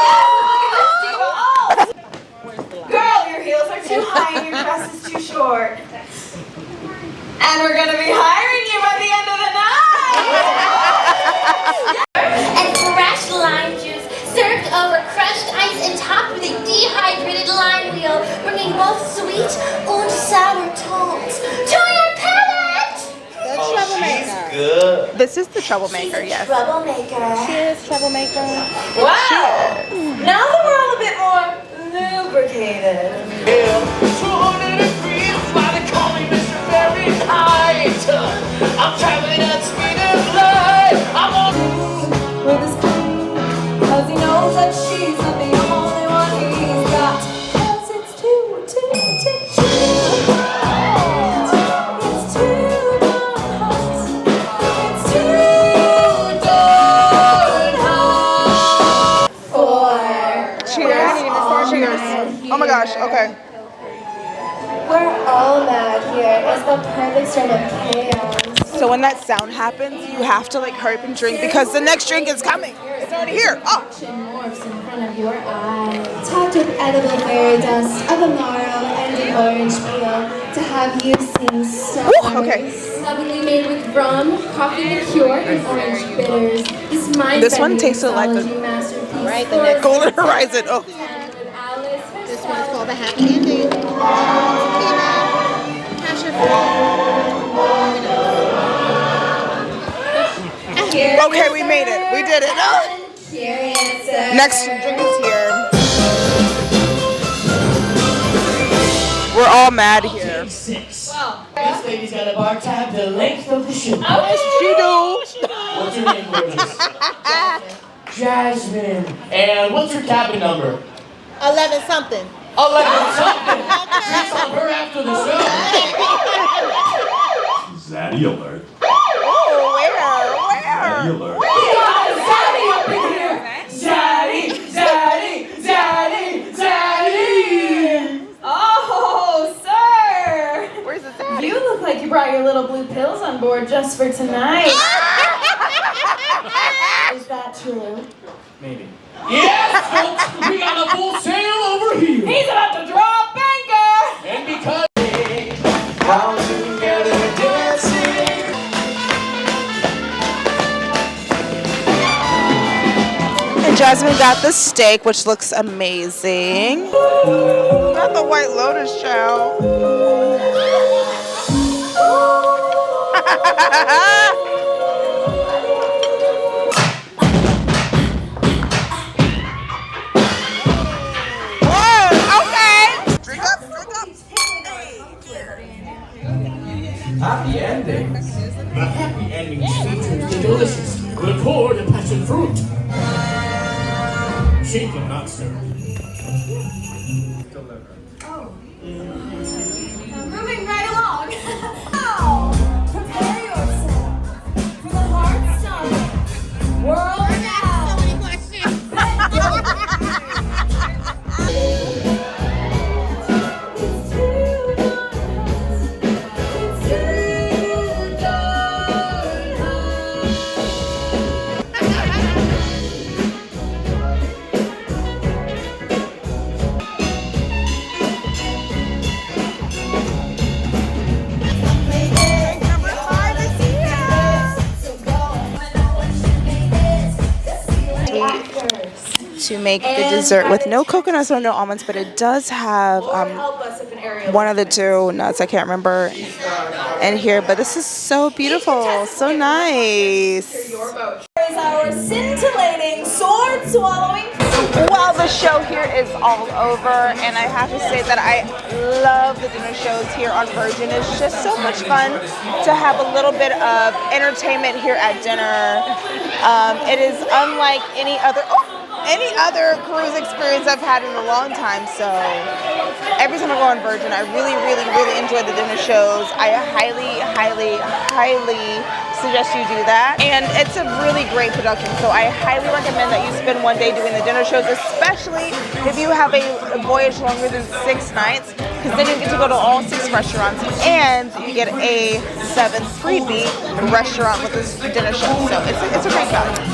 Yes, look at this diva. Oh. Girl, your heels are too high and your dress is too short. And we're going to be hiring you by the end of the night. And fresh lime juice served over crushed ice and topped with a dehydrated lime wheel, bringing both sweet and sour tones to your palate. The troublemaker. Good. This is the troublemaker, yes. Troublemaker. Cheers, troublemaker. Wow. Now that we're all a bit more lubricated. 200 degrees is why they call me Mr. Fahrenheit. I'm traveling at speed of light. I'm on With his queen, 'cause he knows that she's not the only one he's got. 'Cause it's too It's too darn hot. It's too darn hot. Okay. We're all mad here. It's the perfect storm of chaos. So when that sound happens, you have to like hurry up and drink because the next drink is coming. It's already here. Oh. Morphs in front of your eyes. Topped with edible fairy dust, a marrow, and an orange peel to have you sing stars. Okay. Lovingly made with rum, coffee liqueur, and orange bitters. This one tasted like a right, the next Golden Horizon. Oh. This one's called the Happy Ending. Passion Okay, we made it. We did it. Oh. Next drink is here. We're all mad here. 6. This lady's got a bar tab the length of the shoe. Oh, she do. What's your name, gorgeous? Jasmine. And what's your cabin number? 11 something. 11 something. Drinks on her after the show. Zaddy alert. Oh, where? Zaddy alert. We got a Zaddy up in here. Zaddy, Zaddy, Zaddy, Zaddy. Oh, sir! Where's the zaddy? You look like you brought your little blue pills on board just for tonight. Is that true? Maybe. Yes, folks, we got a full sail over here. He's about to drop anchor! And because all together dancing. And Jasmine got the steak, which looks amazing. Not the White Lotus, child. Whoa, okay. Drink up. Happy endings. The happy endings features the delicious liqueur de passion fruit. Shaken, not stirred. Moving right along. Now, prepare yourself for the heart-stopping world now. So many questions. To make the dessert with no coconuts or no almonds, but it does have one of the two nuts, I can't remember, in here. But this is so beautiful, so nice. Is our scintillating sword swallowing. Well, the show here is all over, and I have to say that I love the dinner shows here on Virgin. It's just so much fun to have a little bit of entertainment here at dinner. It is unlike any other cruise experience I've had in a long time. So every time I go on Virgin, I really enjoy the dinner shows. I highly suggest you do that, and it's a really great production. So I highly recommend that you spend one day doing the dinner shows, especially if you have a voyage longer than 6 nights, because then you get to go to all 6 restaurants, and you get a 7th freebie restaurant with this dinner show. So it's a great value.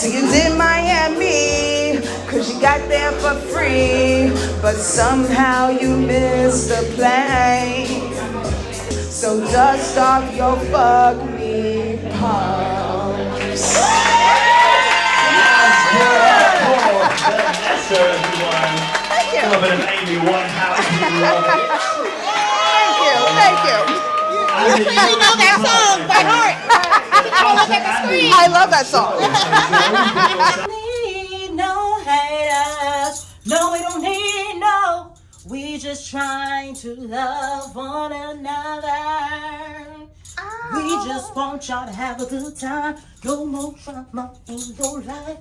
You's in Miami, cause you got there for free, but somehow you missed the plane. So dust off your fuck me pumps. Vanessa, everyone. Thank you. A little bit of Amy Winehouse. Thank you. You know that song by heart. Don't look at the screen. I love that song. Need no haters. No, we don't need no. We just trying to love one another. We just want y'all to have a good time. No more drama in your life.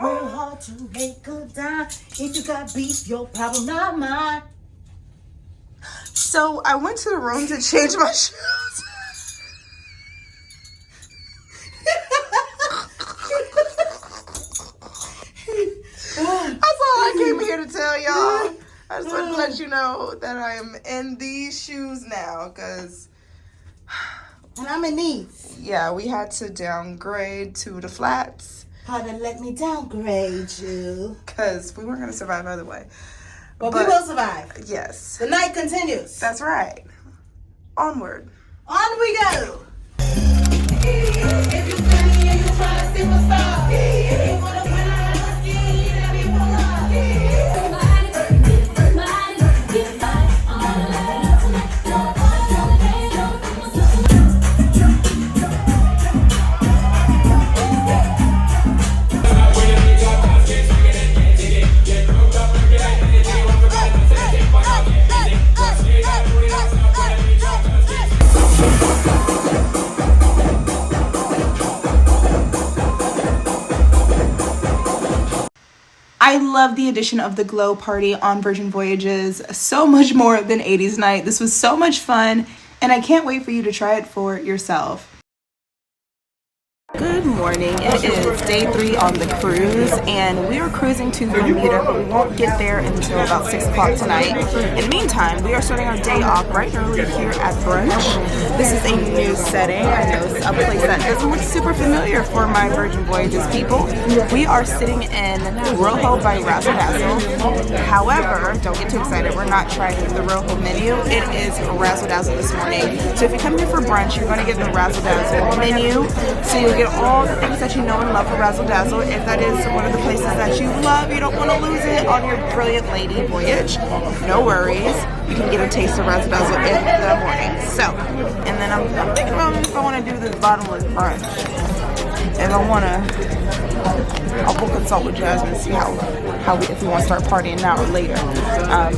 Real hard to make a dime. If you got beef, your problem, not mine. So I went to the room to change my shoes. That's all I came here to tell y'all. I just want to let you know that I am in these shoes now, because... And I'm in these. Yeah, we had to downgrade to the flats. Partner, let me downgrade you. Because we weren't going to survive either way. But we will survive. Yes. The night continues. That's right. Onward. On we go. I love the addition of the glow party on Virgin Voyages so much more than 80s Night. This was so much fun, and I can't wait for you to try it for yourself. Good morning. It is day 3 on the cruise, and we are cruising to Bermuda, but we won't get there until about 6 o'clock tonight. In the meantime, we are starting our day off bright and early here at brunch. This is a new setting. I know it's a place that doesn't look super familiar for my Virgin Voyages people. We are sitting in Rojo by Razzle Dazzle. However, don't get too excited. We're not trying the Rojo menu. It is Razzle Dazzle this morning. So if you come here for brunch, you're going to get the Razzle Dazzle menu. So you'll get all the things that you know and love for Razzle Dazzle. If that is one of the places that you love, you don't want to lose it on your brilliant lady voyage, no worries. You can get a taste of Razzle Dazzle in the morning. So, and then I'm thinking about if I want to do this bottomless brunch. If I want to, I'll go consult with Jasmine and see if we want to start partying now or later,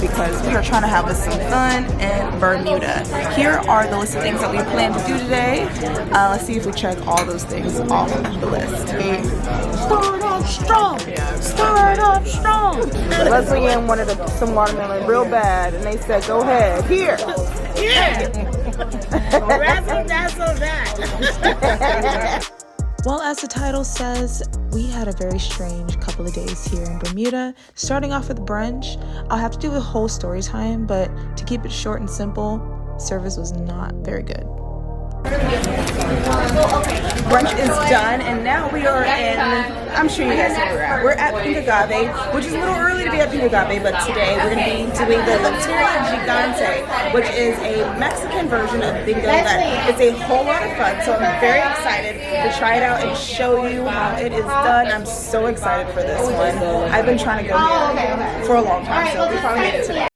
because we are trying to have some fun in Bermuda. Here are the list of things that we plan to do today. Let's see if we check all those things off the list. Start off strong. Start off strong. Leslie Ann wanted some watermelon real bad, and they said, "Go ahead, here." Yeah. Razzle dazzle that. Well, as the title says, we had a very strange couple of days here in Bermuda. Starting off with brunch, I'll have to do a whole story time, but to keep it short and simple, service was not very good. Brunch is done, and now we are in, I'm sure you guys know where we're at. We're at Pink Agave, which is a little early to be at Pink Agave, but today we're going to be doing the Loteria Gigante, which is a Mexican version of bingo that is a whole lot of fun. So I'm very excited to try it out and show you how it is done. I'm so excited for this one. I've been trying to go here for a long time, so we finally made it today.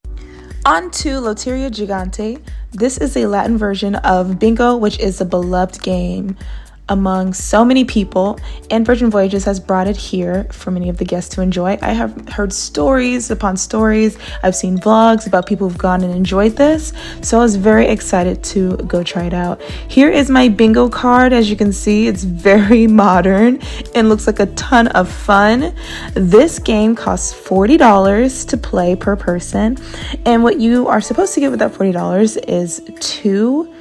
On to Loteria Gigante. This is a Latin version of bingo, which is a beloved game among so many people, and Virgin Voyages has brought it here for many of the guests to enjoy. I have heard stories upon stories. I've seen vlogs about people who've gone and enjoyed this, so I was very excited to go try it out. Here is my bingo card. As you can see, it's very modern and looks like a ton of fun. This game costs $40 to play per person, and what you are supposed to get with that $40 is 2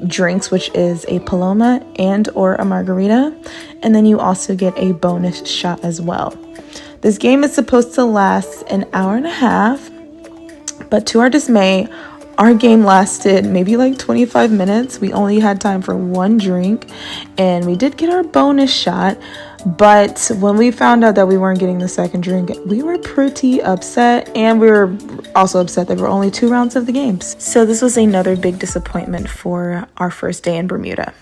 drinks, which is a paloma and or a margarita, and then you also get a bonus shot as well. This game is supposed to last an hour and a half, but to our dismay, our game lasted maybe like 25 minutes. We only had time for 1 drink, and we did get our bonus shot, but when we found out that we weren't getting the second drink, we were pretty upset, and we were also upset that there were only 2 rounds of the games. So this was another big disappointment for our first day in Bermuda.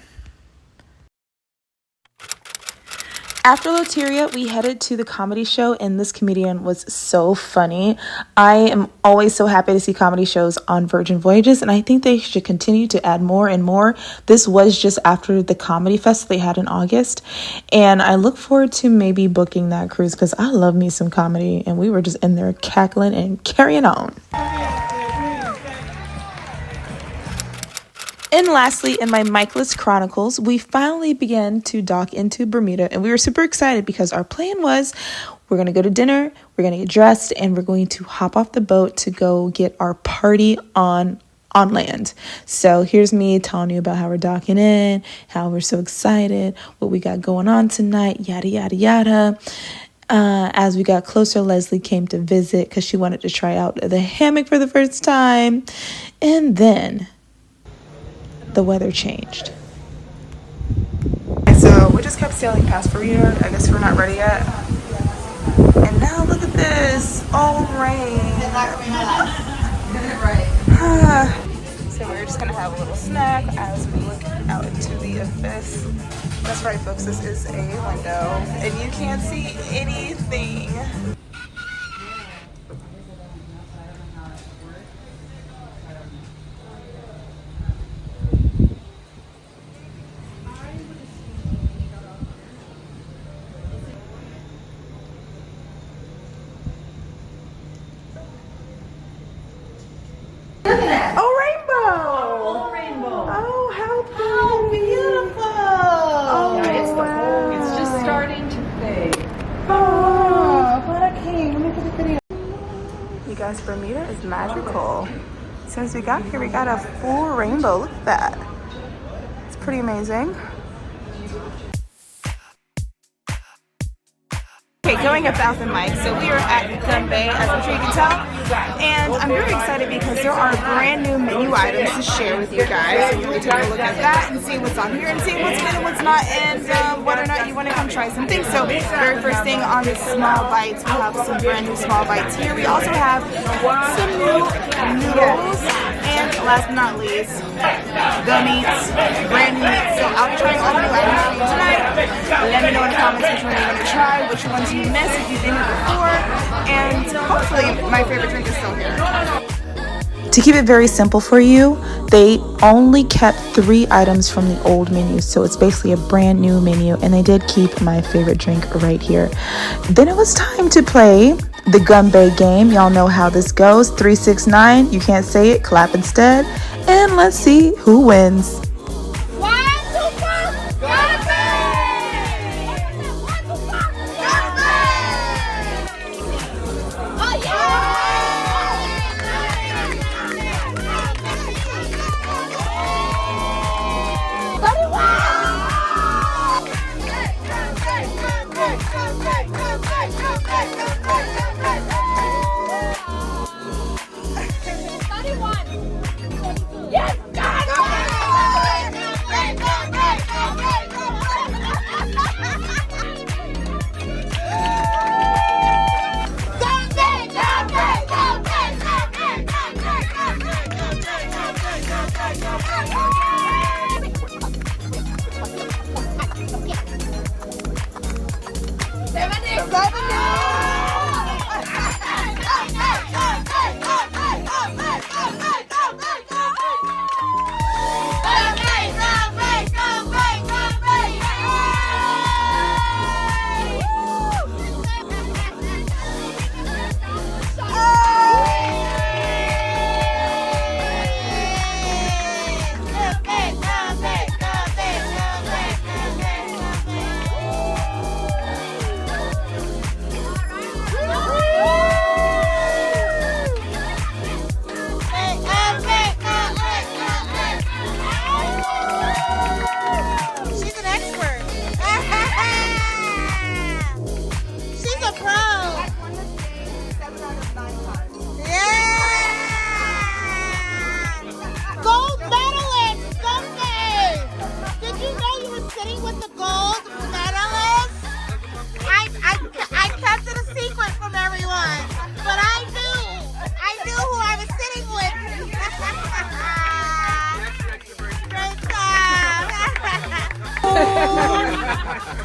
After Loteria, we headed to the comedy show, and this comedian was so funny. I am always so happy to see comedy shows on Virgin Voyages, and I think they should continue to add more and more. This was just after the comedy fest they had in August, and I look forward to maybe booking that cruise because I love me some comedy, and we were just in there cackling and carrying on. And lastly, in my Mikeless Chronicles, we finally began to dock into Bermuda, and we were super excited because our plan was we're going to go to dinner, we're going to get dressed, and we're going to hop off the boat to go get our party on land. So here's me telling you about how we're docking in, how we're so excited, what we got going on tonight, yada, yada, yada. As we got closer, Leslie came to visit because she wanted to try out the hammock for the first time. And then the weather changed. So we just kept sailing past Bermuda. I guess we're not ready yet. And now look at this, all rain. So we're just gonna have a little snack as we look out into the abyss. That's right, folks, this is a window and you can't see anything. Guys, Bermuda is magical. As soon as we got here, we got a full rainbow. Look at that. It's pretty amazing. Okay, going up Thousand Mike. So we are at Gun Bay, as I'm sure you can tell. And I'm very excited because there are brand new menu items to share with you guys. So we'll take a look at that and see what's on here and see what's good and what's not, and whether or not you want to come try some things. So very first thing on the small bites, we have some brand new small bites here. We also have some new noodles. And last but not least, gummies, brand new meats. So I'll be trying all the new items for you tonight. Let me know in the comments which one you want to try, which ones you missed if you've been here before, and hopefully my favorite drink is still here. To keep it very simple for you, they only kept 3 items from the old menu, so it's basically a brand new menu, and they did keep my favorite drink right here. Then it was time to play the Gun Bay game. Y'all know how this goes. 3, 6, 9. You can't say it, clap instead. And let's see who wins.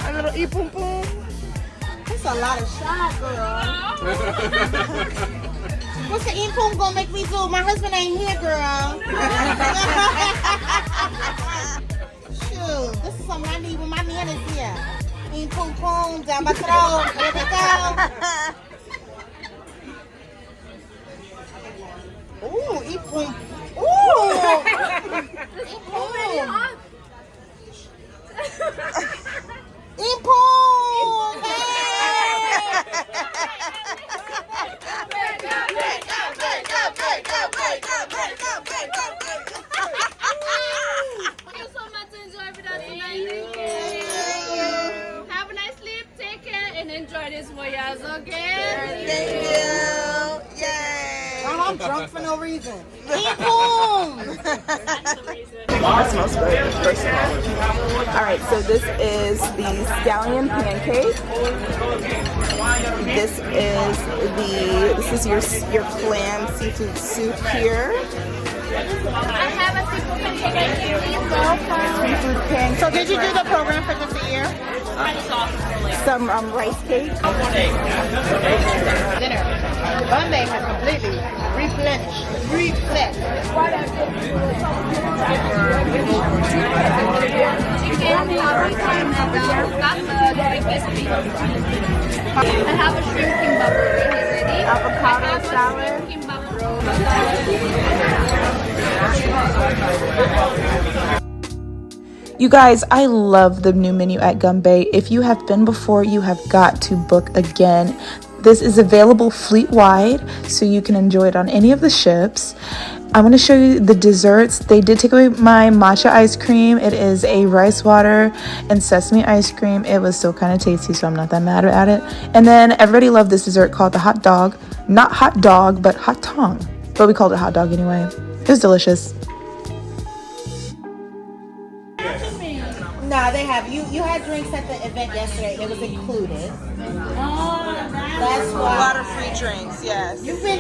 A little e-boom boom. That's a lot of shot, girl. What's the e-boom gonna make me do? My husband ain't here, girl. Shoot, this is something I need when my man is here. E-boom boom, down my throat. Here we go. Ooh, e-boom. Ooh. Thank you. Yay. I'm drunk for no reason. That smells good, first of all. Alright, so this is the scallion pancake. This is your clam seafood soup here. I have a seafood pancake. Seafood pancake. So did you do the program for just a year? Some rice cake. Dinner. Monday has completely replenished. I have a shrimp kimbap already. Avocado salad. You guys, I love the new menu at Gumbay. If you have been before, you have got to book again. This is available fleet-wide, so you can enjoy it on any of the ships. I'm going to show you the desserts. They did take away my matcha ice cream. It is a rice water and sesame ice cream. It was still kind of tasty, so I'm not that mad at it. And then everybody loved this dessert called the hot dog. Not hot dog, but hot tong. But we called it hot dog anyway. It was delicious. Nah, they have. You had drinks at the event yesterday. It was included. That's why. A lot of free drinks, yes. You've been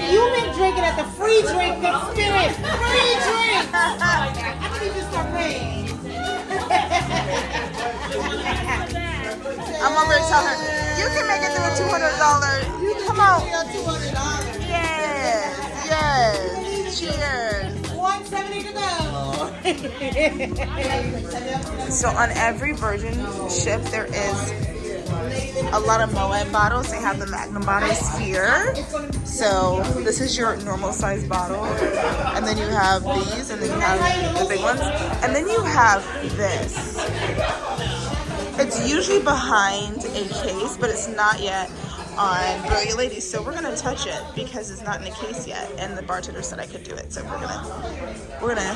drinking at the free drink experience. Free drink. I think you just start paying. I'm over here telling her, you can make it through $200. Come on. $200. Yes. Cheers. $170 to go. So on every Virgin ship, there is a lot of Moet bottles. They have the Magnum bottles here. So this is your normal size bottle. And then you have these, and then you have the big ones. And then you have this. It's usually behind a case, but it's not yet on Brilliant Ladies. So we're gonna touch it because it's not in a case yet. And the bartender said I could do it. So we're gonna.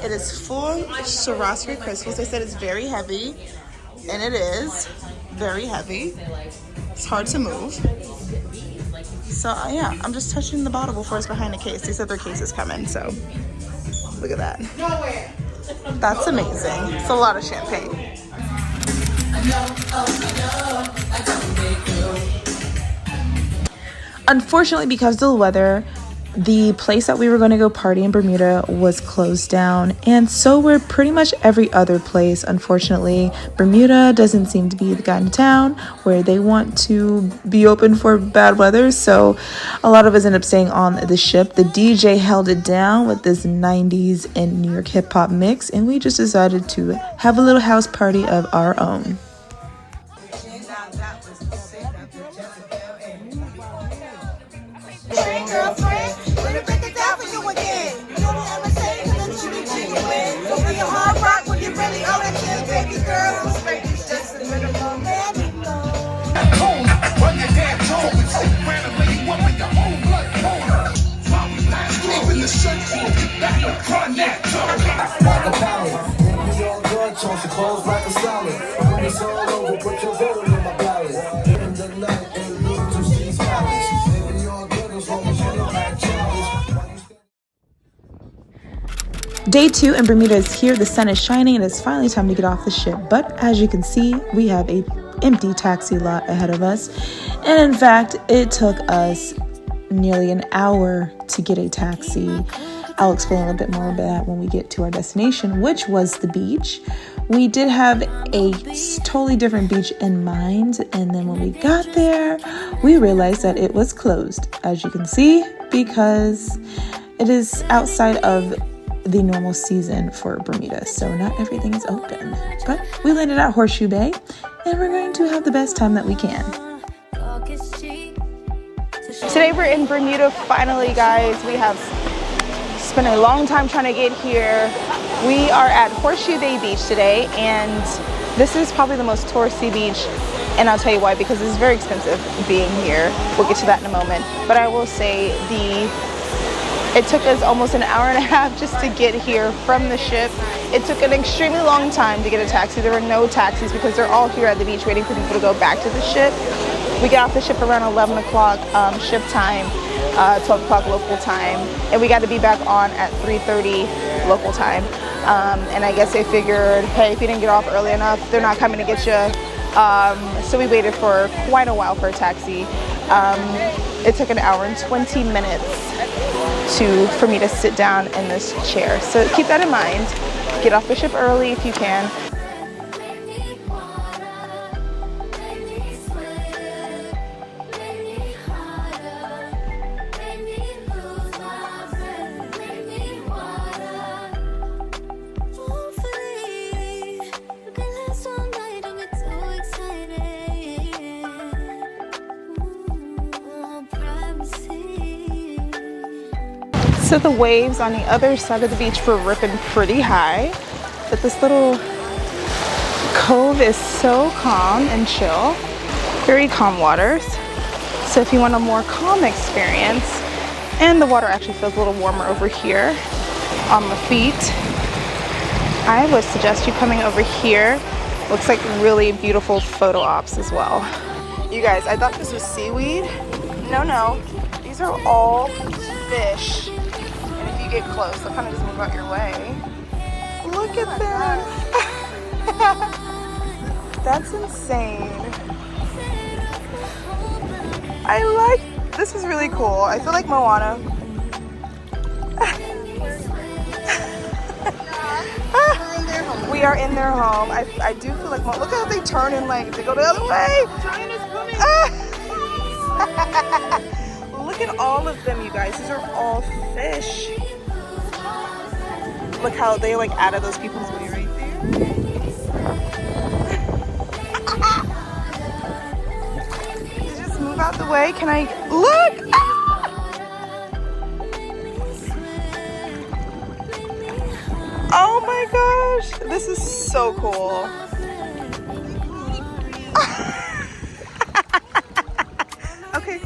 It is full Swarovski crystals. They said it's very heavy, and it is very heavy. It's hard to move. So yeah, I'm just touching the bottle before it's behind the case. They said their case is coming, so look at that. That's amazing. It's a lot of champagne. Unfortunately, because of the weather, the place that we were going to go party in Bermuda was closed down, and so were pretty much every other place. Unfortunately, Bermuda doesn't seem to be the kind of town where they want to be open for bad weather, so a lot of us ended up staying on the ship. The DJ held it down with this 90s and New York hip-hop mix, and we just decided to have a little house party of our own. Day 2 in Bermuda is here. The sun is shining and it's finally time to get off the ship. But as you can see, we have an empty taxi lot ahead of us. And in fact, it took us nearly an hour to get a taxi. I'll explain a little bit more about that when we get to our destination, which was the beach. We did have a totally different beach in mind, and then when we got there, we realized that it was closed, as you can see, because it is outside of the normal season for Bermuda, so not everything is open. But we landed at Horseshoe Bay, and we're going to have the best time that we can. Today we're in Bermuda finally, guys. We have spent a long time trying to get here. We are at Horseshoe Bay Beach today, and this is probably the most touristy beach, and I'll tell you why, because it's very expensive being here. We'll get to that in a moment, but I will say it took us almost an hour and a half just to get here from the ship. It took an extremely long time to get a taxi. There were no taxis because they're all here at the beach waiting for people to go back to the ship. We get off the ship around 11 o'clock ship time, 12 o'clock local time, and we got to be back on at 3:30 local time. And I guess they figured, hey, if you didn't get off early enough, they're not coming to get you. So we waited for quite a while for a taxi. It took an hour and 20 minutes for me to sit down in this chair. So keep that in mind. Get off the ship early if you can. So the waves on the other side of the beach were ripping pretty high, but this little cove is so calm and chill, very calm waters. So if you want a more calm experience, and the water actually feels a little warmer over here on the feet, I would suggest you coming over here. Looks like really beautiful photo ops as well. You guys, I thought this was seaweed. No, these are all fish. Get close, they'll kind of just move out your way. Look at them. That's insane. This is really cool. I feel like Moana. We are in their home. I do feel like look how they turn and like they go the other way. Look at all of them, you guys. These are all fish. Look how they like out of those people's way right there. You just move out the way. Can I look? Oh my gosh, this is so cool. Okay.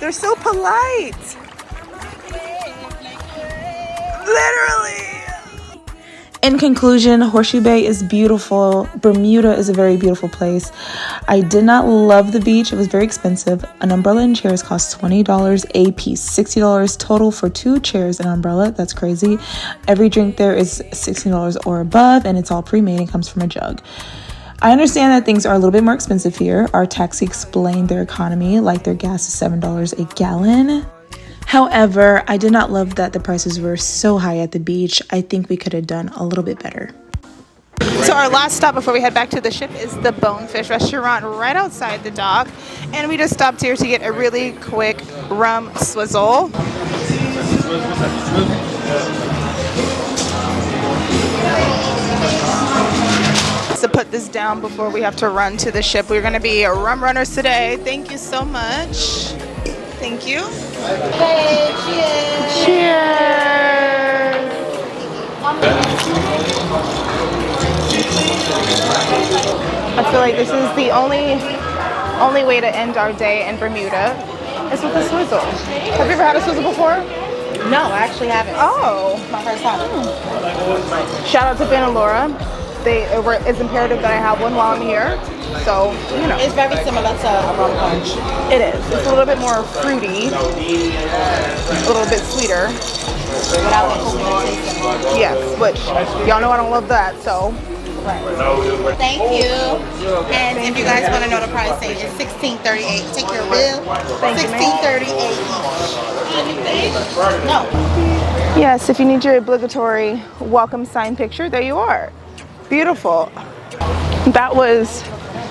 They're so polite. Literally. In conclusion, Horseshoe Bay is beautiful. Bermuda is a very beautiful place. I did not love the beach. It was very expensive. An umbrella and chairs cost $20 a piece, $60 total for 2 chairs and an umbrella. That's crazy. Every drink there is $16 or above, and it's all pre-made and comes from a jug. I understand that things are a little bit more expensive here. Our taxi explained their economy, like their gas is $7 a gallon. However, I did not love that the prices were so high at the beach. I think we could have done a little bit better. So our last stop before we head back to the ship is the Bonefish restaurant right outside the dock. And we just stopped here to get a really quick rum swizzle. To put this down before we have to run to the ship. We're going to be rum runners today. Thank you so much. Thank you. Okay, cheers. Cheers. I feel like this is the only way to end our day in Bermuda is with a swizzle. Have you ever had a swizzle before? No, I actually haven't. Oh. My first time. Shout out to Ben and Laura. It's imperative that I have one while I'm here. So, you know. It's very similar to a rum punch. It is. It's a little bit more fruity, a little bit sweeter. Without the coconut taste. Yes, which y'all know I don't love that, so. Thank you. And if you guys want to know the price, say it's $16.38. Take your bill. $16.38 each. No. Yes, if you need your obligatory welcome sign picture, there you are. Beautiful. That was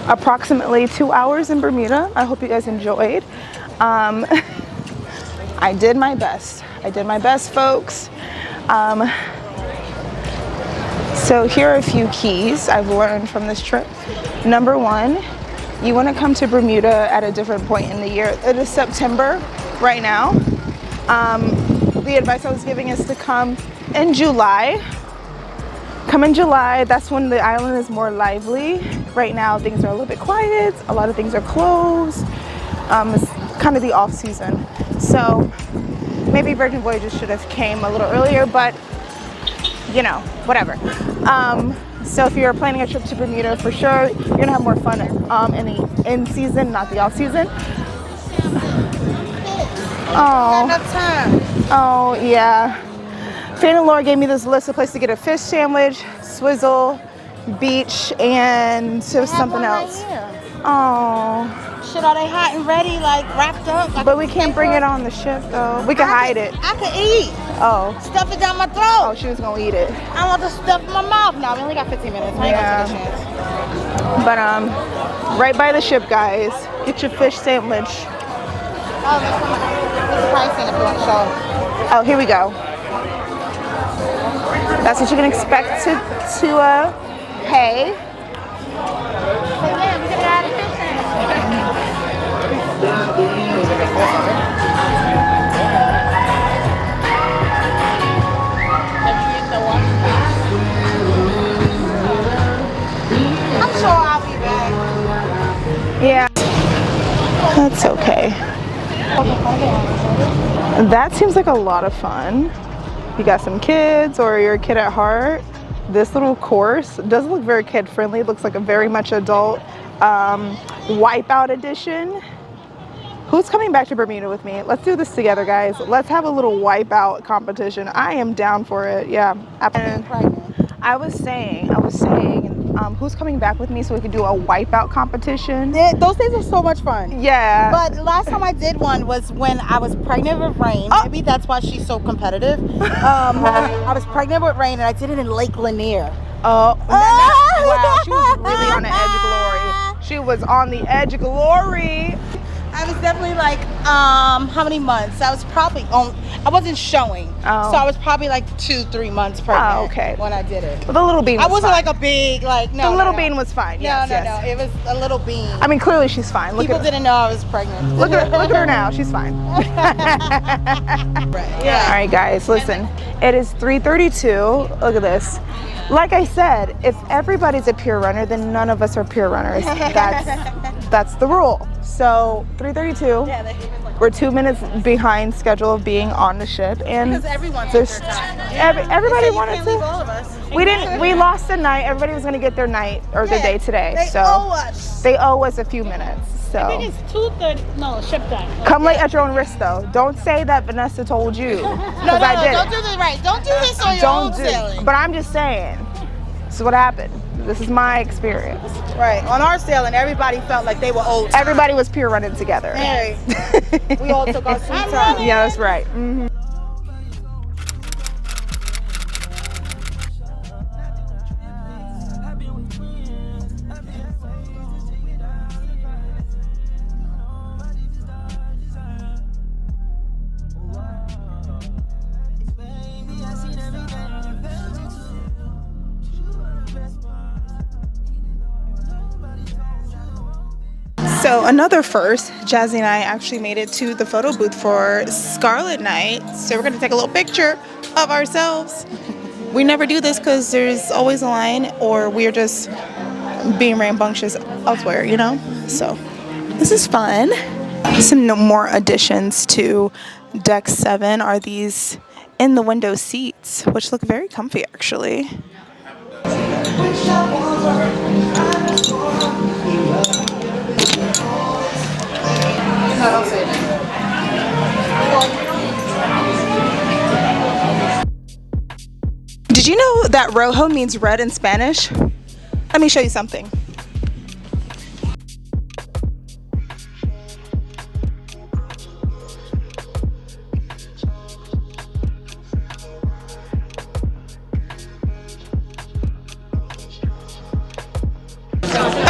approximately 2 hours in Bermuda. I hope you guys enjoyed. I did my best. Folks. So here are a few keys I've learned from this trip. Number 1, you want to come to Bermuda at a different point in the year. It is September right now. The advice I was giving is to come in July. Come in July, that's when the island is more lively. Right now, things are a little bit quiet. A lot of things are closed. It's kind of the off season. So maybe Virgin Voyages should have came a little earlier, but you know, whatever. So if you're planning a trip to Bermuda, for sure, you're gonna have more fun in season, not the off season. Oh, oh yeah. Fran and Laura gave me this list of places to get a fish sandwich, Swizzle, beach, and there was something else. Oh. Shit, are they hot and ready, like wrapped up? But we can't bring it on the ship though. We can hide it. I could eat. Oh. Stuff it down my throat. Oh, she was gonna eat it. I want the stuff in my mouth. No, we only got 15 minutes. I ain't gonna take a chance. But right by the ship, guys. Get your fish sandwich. Oh, there's the pricing if you want to show. Oh, here we go. That's what you can expect to pay. I'm sure I'll be back. Yeah, that's okay. That seems like a lot of fun. You got some kids or you're a kid at heart. This little course does look very kid friendly. It looks like a very much adult wipeout edition. Who's coming back to Bermuda with me? Let's do this together, guys. Let's have a little wipeout competition. I am down for it. Yeah. I was saying, who's coming back with me so we could do a wipeout competition? Those days are so much fun. Yeah. But last time I did one was when I was pregnant with Rain. Oh. Maybe that's why she's so competitive. I was pregnant with Rain and I did it in Lake Lanier. Oh, wow, she was really on the edge of glory. She was on the edge of glory. I was definitely like, how many months? I was probably I wasn't showing. Oh. So I was probably like 2-3 months pregnant. Oh, okay. When I did it. But the little bean was I wasn't fine. like a big, like, no. The little bean was fine. Yes, no. It was a little bean. I mean, clearly she's fine. Look People at didn't know I was pregnant. Look at her now. She's fine. Yeah. All right, guys, listen. It is 3:32. Look at this. Like I said, if everybody's a pure runner, then none of us are pure runners. That's the rule. So 3:32. We're 2 minutes behind schedule of being on the ship, and Because everyone's everybody wanted to. We lost a night. Everybody was gonna get their night or their day today. They owe us. They owe us a few minutes. So I think it's 2:30. No, ship time. come late at your own risk, though. Don't say that Vynnessa told you. No, I did don't it. do this right. Don't do this on your own sailing. But I'm just saying, this is what happened. This is my experience. Right. On our sailing, everybody felt like they were old. Everybody was pure running together. Hey. We all took our sweet time. Yeah, that's right. Mm-hmm. So another first, Jazzy and I actually made it to the photo booth for Scarlet Night. So we're gonna take a little picture of ourselves. We never do this because there's always a line or we're just being rambunctious elsewhere, you know? So this is fun. Some more additions to Deck 7 are these in the window seats, which look very comfy actually. Did you know that rojo means red in Spanish? Let me show you something.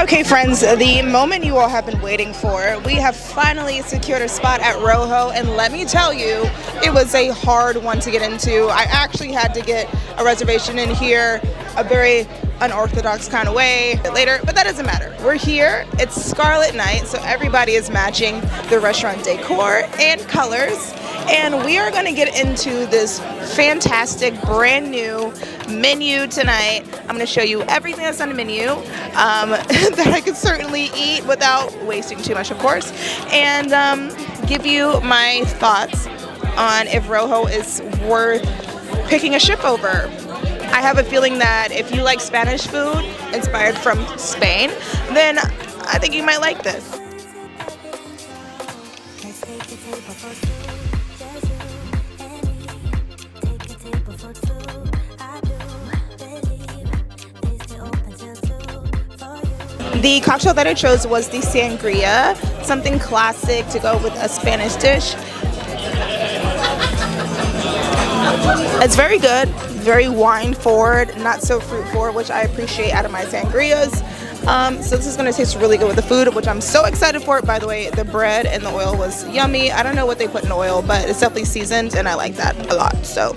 Okay friends, the moment you all have been waiting for, we have finally secured a spot at Rojo, and let me tell you, it was a hard one to get into. I actually had to get a reservation in here a very unorthodox kind of way later, but that doesn't matter. We're here, it's Scarlet Night, so everybody is matching the restaurant decor and colors, and we are gonna get into this fantastic brand new menu tonight. I'm gonna show you everything that's on the menu that I could certainly eat without wasting too much, of course, and give you my thoughts on if Rojo is worth picking a ship over. I have a feeling that if you like Spanish food inspired from Spain, then I think you might like this. The cocktail that I chose was the sangria, something classic to go with a Spanish dish. It's very good, very wine forward, not so fruit forward, which I appreciate out of my sangrias. So this is going to taste really good with the food, which I'm so excited for. By the way, the bread and the oil was yummy. I don't know what they put in the oil, but it's definitely seasoned, and I like that a lot. So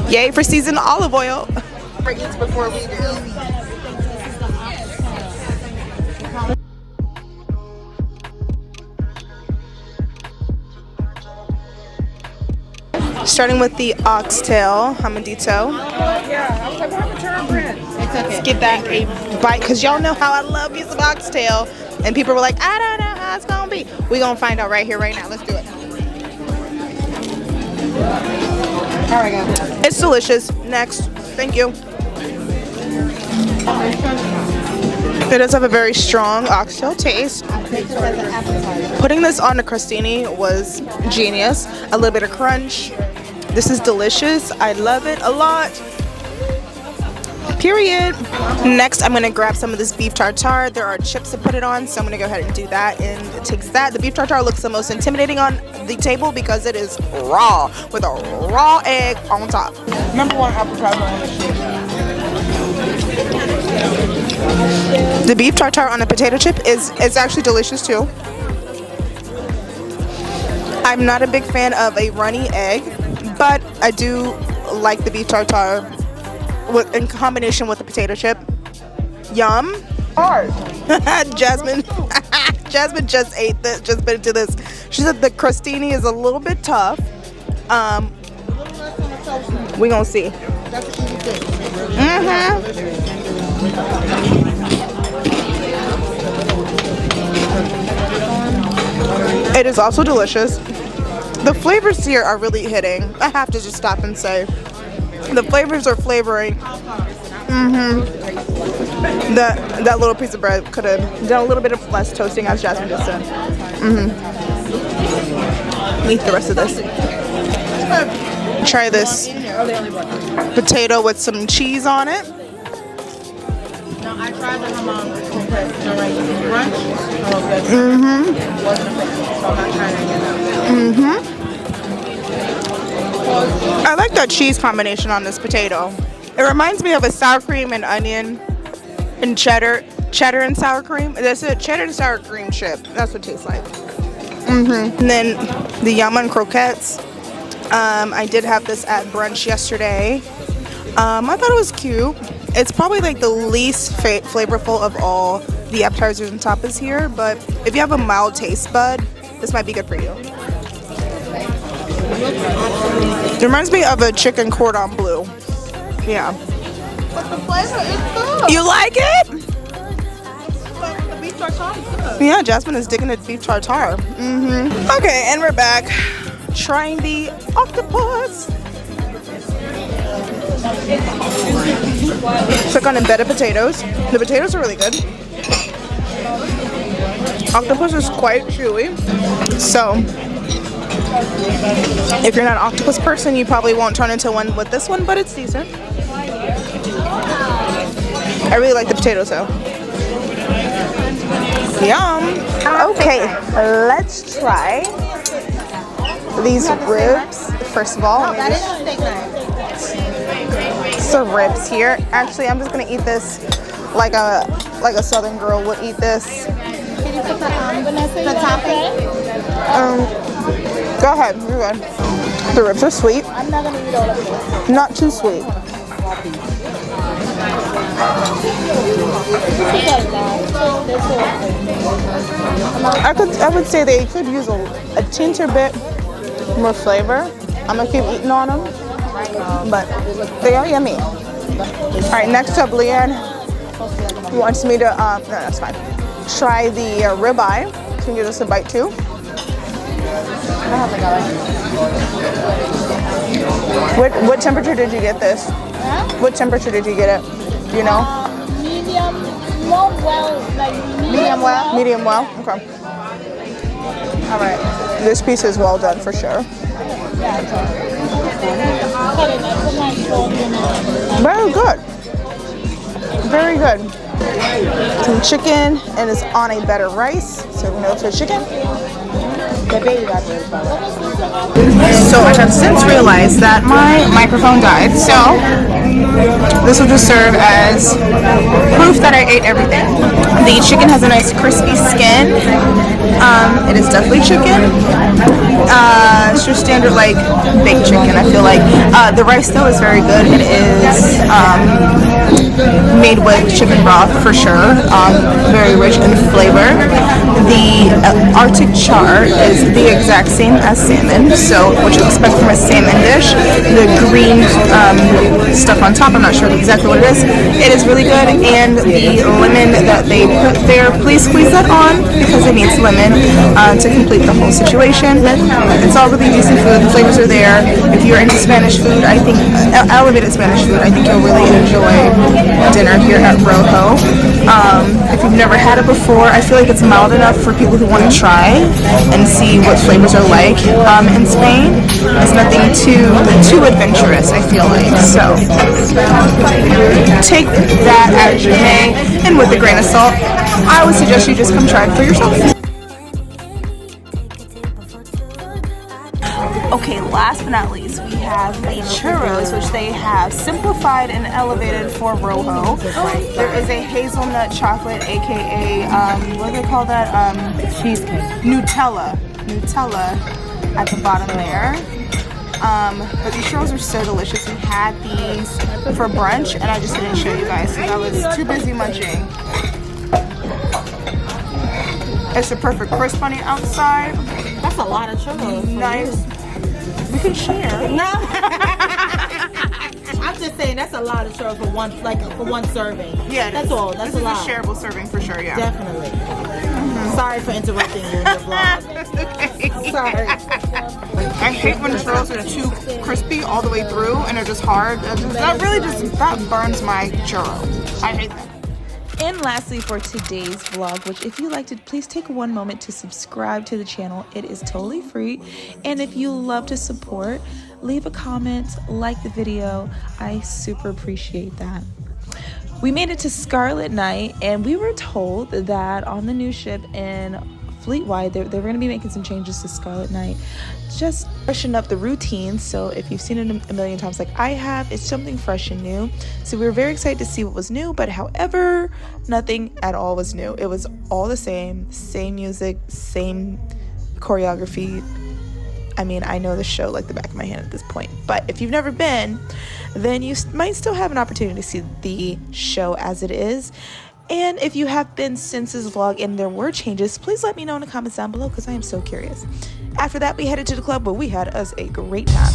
yay for seasoned olive oil. Before we do. Starting with the oxtail, hamadito. Let's give that a bite, because y'all know how I love me some oxtail. And people were like, I don't know how it's gonna be. We're gonna find out right here, right now. Let's do it. All right, guys. It's delicious. Next. Thank you. It does have a very strong oxtail taste. Putting this on the crostini was genius. A little bit of crunch. This is delicious. I love it a lot. Period. Next, I'm gonna grab some of this beef tartare. There are chips to put it on, so I'm gonna go ahead and do that. And it takes that. The beef tartare looks the most intimidating on the table because it is raw, with a raw egg on top. Number one appetizer on the ship. The beef tartare on a potato chip is actually delicious too. I'm not a big fan of a runny egg, but I do like the beef tartare in combination with the potato chip. Yum. Hard. Jasmine just ate this, just bit into this. She said the crostini is a little bit tough. We gonna see. It is also delicious. The flavors here are really hitting. I have to just stop and say, the flavors are flavoring. That little piece of bread could have done a little bit of less toasting, as Jasmine just said. Eat the rest of this. Try this potato with some cheese on it. No, I tried the brunch. I like that cheese combination on this potato. It reminds me of a sour cream and onion and cheddar and sour cream. That's a cheddar and sour cream chip. That's what it tastes like. And then the yum and croquettes. I did have this at brunch yesterday. I thought it was cute. It's probably like the least flavorful of all the appetizers and tapas here, but if you have a mild taste bud, this might be good for you. It reminds me of a chicken cordon bleu. Yeah. But the flavor is good. You like it? The beef tartare is good. Yeah, Jasmine is digging at beef tartare. Okay, and we're back. Trying the octopus. Took on embedded potatoes. The potatoes are really good. Octopus is quite chewy. So, if you're not an octopus person, you probably won't turn into one with this one, but it's decent. I really like the potatoes though. Yum. Okay, let's try these ribs. First of all, some ribs here. Actually, I'm just gonna eat this like a Southern girl would eat this. Can you put the topping? Go ahead. You're good. The ribs are sweet. I'm not gonna eat all of this. Not too sweet. I would say they could use a tincture bit more flavor. I'm gonna keep eating on them, but they are yummy. All right, next up, Leanne wants me to no, that's fine. Try the ribeye. Can you give us a bite too? What temperature did you get this? What temperature did you get it? Do you know? Medium, not well, like Medium well? Medium well? Okay. All right. This piece is well done for sure. Very good. Very good. Some chicken, and it's on a better rice. So we know it's a chicken. So I have since realized that my microphone died. So this will just serve as proof that I ate everything. The chicken has a nice crispy skin. It is definitely chicken. It's your standard like baked chicken. I feel like the rice though is very good. It is made with chicken broth for sure. Very rich in flavor. The Arctic char is the exact same as salmon. So what you expect from a salmon dish, the green stuff on top. I'm not sure exactly what it is. It is really good, and the lemon that they put there, please squeeze that on because it needs lemon to complete the whole situation. It's all really decent food. The flavors are there. If you're into Spanish food, I think elevated Spanish food, I think you'll really enjoy dinner here at Rojo. If you've never had it before, I feel like it's mild enough for people who want to try and see what flavors are like in Spain. It's nothing too adventurous, I feel like. So take that as you may, and with a grain of salt. I would suggest you just come try it for yourself. Okay, last but not least, we have the churros, which they have simplified and elevated for Rojo. There is a hazelnut chocolate, aka what do they call that? Cheesecake. Nutella at the bottom there. But these churros are so delicious. We had these for brunch, and I just didn't show you guys because I was too busy munching. It's a perfect crisp on the outside. That's a lot of churros. Nice. We can share. No. I'm just saying that's a lot of churros for one serving. Yeah, that's all. That's this a lot. This is a shareable serving for sure. Yeah. Definitely. Sorry for interrupting you in your vlog. Sorry. I hate when churros are too crispy all the way through and they're just hard. That burns my churro. I hate that. And lastly, for today's vlog, which if you liked it, please take one moment to subscribe to the channel. It is totally free. And if you love to support, leave a comment, like the video. I super appreciate that. We made it to Scarlet Night, and we were told that on the new ship in Fleet-wide, they were going to be making some changes to Scarlet Night, just freshen up the routine. So if you've seen it a million times like I have, it's something fresh and new. So we were very excited to see what was new, but however, nothing at all was new. It was all the same music, same choreography. I mean, I know the show like the back of my hand at this point, but if you've never been, then you might still have an opportunity to see the show as it is. And if you have been since this vlog and there were changes, please let me know in the comments down below because I am so curious. After that, we headed to the club where we had us a great time.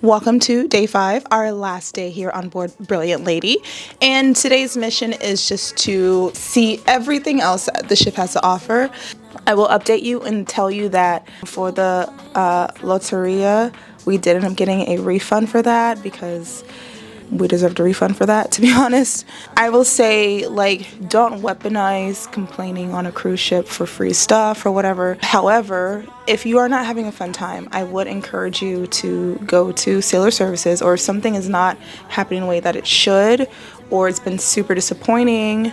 Welcome to day 5, our last day here on board Brilliant Lady. And today's mission is just to see everything else that the ship has to offer. I will update you and tell you that for the Loteria, we did end up getting a refund for that because we deserved a refund for that, to be honest. I will say, like, don't weaponize complaining on a cruise ship for free stuff or whatever. However, if you are not having a fun time, I would encourage you to go to Sailor Services, or if something is not happening the way that it should, or it's been super disappointing,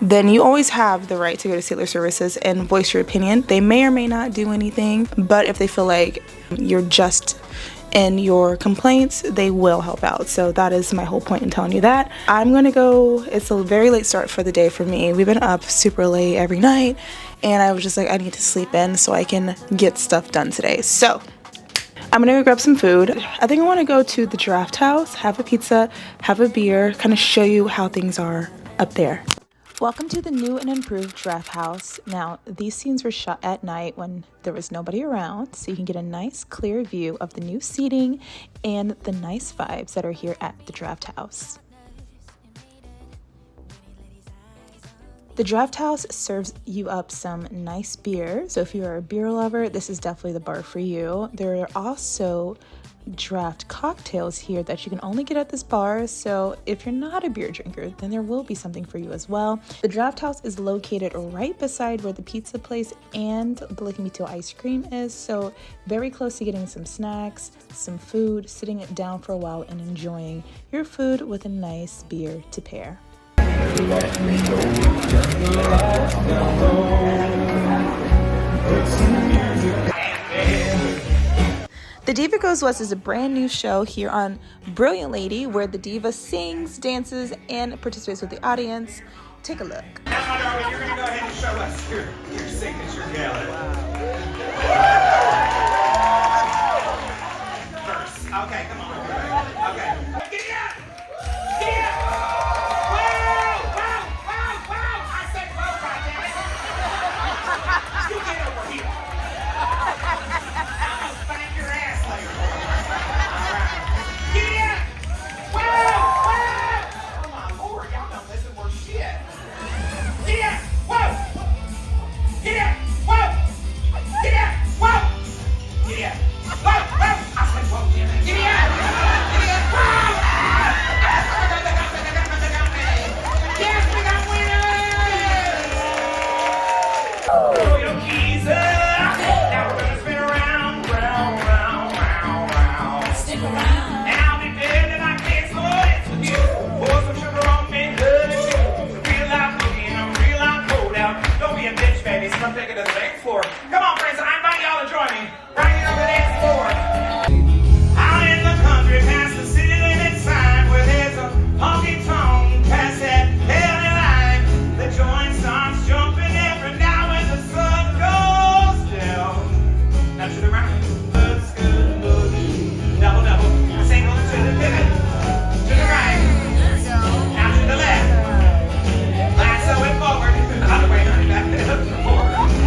then you always have the right to go to Sailor Services and voice your opinion. They may or may not do anything, but if they feel like you're just in your complaints, they will help out. So that is my whole point in telling you that. I'm gonna go. It's a very late start for the day for me. We've been up super late every night, and I was just like, I need to sleep in so I can get stuff done today. So I'm gonna go grab some food. I think I want to go to the Draft House, have a pizza, have a beer, kind of show you how things are up there. Welcome to the new and improved Draft House. Now, these scenes were shot at night when there was nobody around, so you can get a nice clear view of the new seating and the nice vibes that are here at the Draft House. The Draft House serves you up some nice beer, so if you are a beer lover, this is definitely the bar for you. There are also draft cocktails here that you can only get at this bar, so if you're not a beer drinker, then there will be something for you as well. The Draft House is located right beside where the pizza place and the Lick Me Till ice cream is, so very close to getting some snacks, some food, sitting down for a while and enjoying your food with a nice beer to pair. The Diva Goes West is a brand new show here on Brilliant Lady where the diva sings, dances, and participates with the audience. Take a look. Now, my darling, you're going to go ahead and show us your signature gallon. First. Okay, come on. Okay. Get out! Get out! Wow! I said whoa, goddammit! You get over here.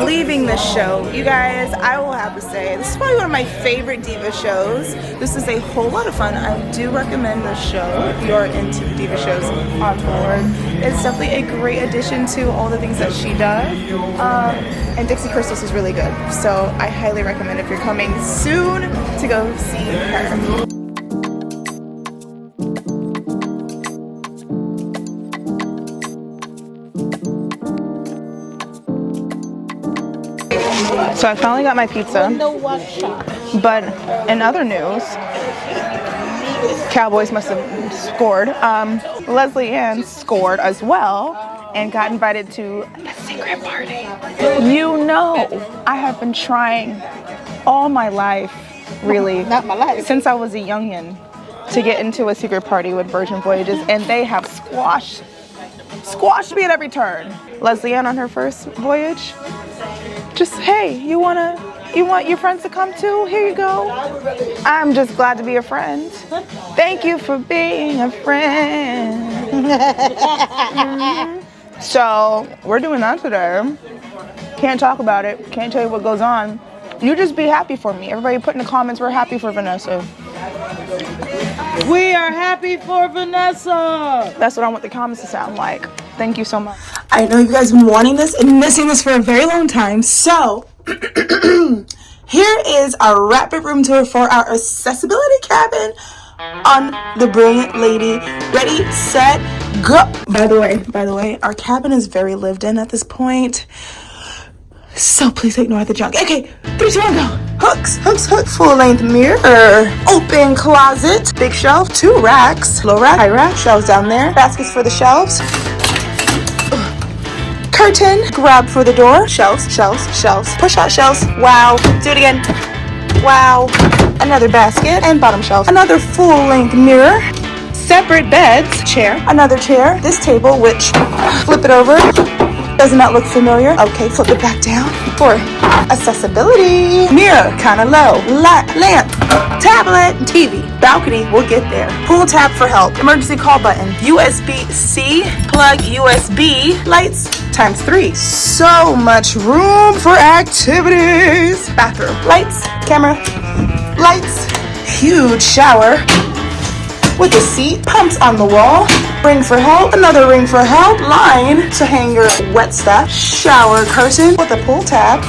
Leaving this show, you guys, I will have to say this is probably one of my favorite diva shows. This is a whole lot of fun. I do recommend this show if you're into diva shows on board. It's definitely a great addition to all the things that she does. And Dixie Crystals is really good, so I highly recommend if you're coming soon to go see her. So I finally got my pizza, but in other news, Cowboys must have scored. Leslie Ann scored as well and got invited to the secret party. You know, I have been trying all my life, really, not my life, since I was a youngin', to get into a secret party with Virgin Voyages, and they have squashed me at every turn. Leslie Ann on her first voyage, just, hey, you want your friends to come too? Here you go. I'm just glad to be a friend. Thank you for being a friend. So we're doing that today. Can't talk about it. Can't tell you what goes on. You just be happy for me. Everybody put in the comments, we're happy for Vynnessa. We are happy for Vynnessa. That's what I want the comments to sound like. Thank you so much. I know you guys have been wanting this and missing this for a very long time. So, here is our rapid room tour for our accessibility cabin on the Brilliant Lady. Ready, set, go. By the way, our cabin is very lived in at this point. So please ignore the junk. Okay, 3, 2, 1, go. Hooks, full length mirror, open closet, big shelf, 2 racks, low rack, high rack, shelves down there, baskets for the shelves, curtain, grab for the door, shelves, push out shelves, wow, do it again, wow, another basket, and bottom shelf, another full length mirror, separate beds, chair, another chair, this table, which, flip it over, does not look familiar. Okay, flip it back down for accessibility. Mirror, kind of low. Lamp, tablet, TV. Balcony, we'll get there. Pool tab for help. Emergency call button. USB-C, plug USB, lights, ×3. So much room for activities. Bathroom, lights, camera, lights, huge shower. With a seat, pumps on the wall, ring for help, another ring for help, line to hang your wet stuff, shower curtain with a pull tab,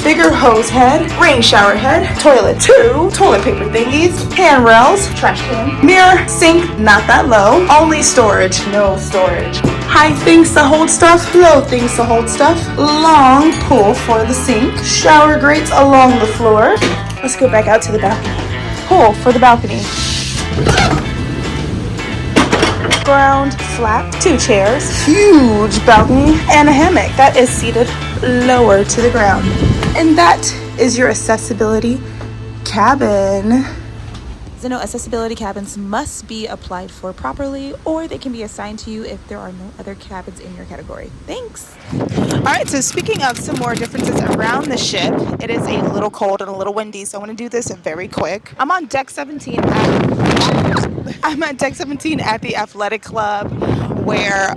bigger hose head, rain shower head, toilet, 2 toilet paper thingies, handrails, trash can, mirror, sink, not that low, only storage, no storage, high things to hold stuff, low things to hold stuff, long pull for the sink, shower grates along the floor. Let's go back out to the balcony. Pull for the balcony. Ground, flat, 2 chairs, huge balcony, and a hammock that is seated lower to the ground. And that is your accessibility cabin. So no, accessibility cabins must be applied for properly, or they can be assigned to you if there are no other cabins in your category. Thanks. All right, so speaking of some more differences around the ship, it is a little cold and a little windy, so I want to do this very quick. I'm on deck 17 at deck 17 at the athletic club, where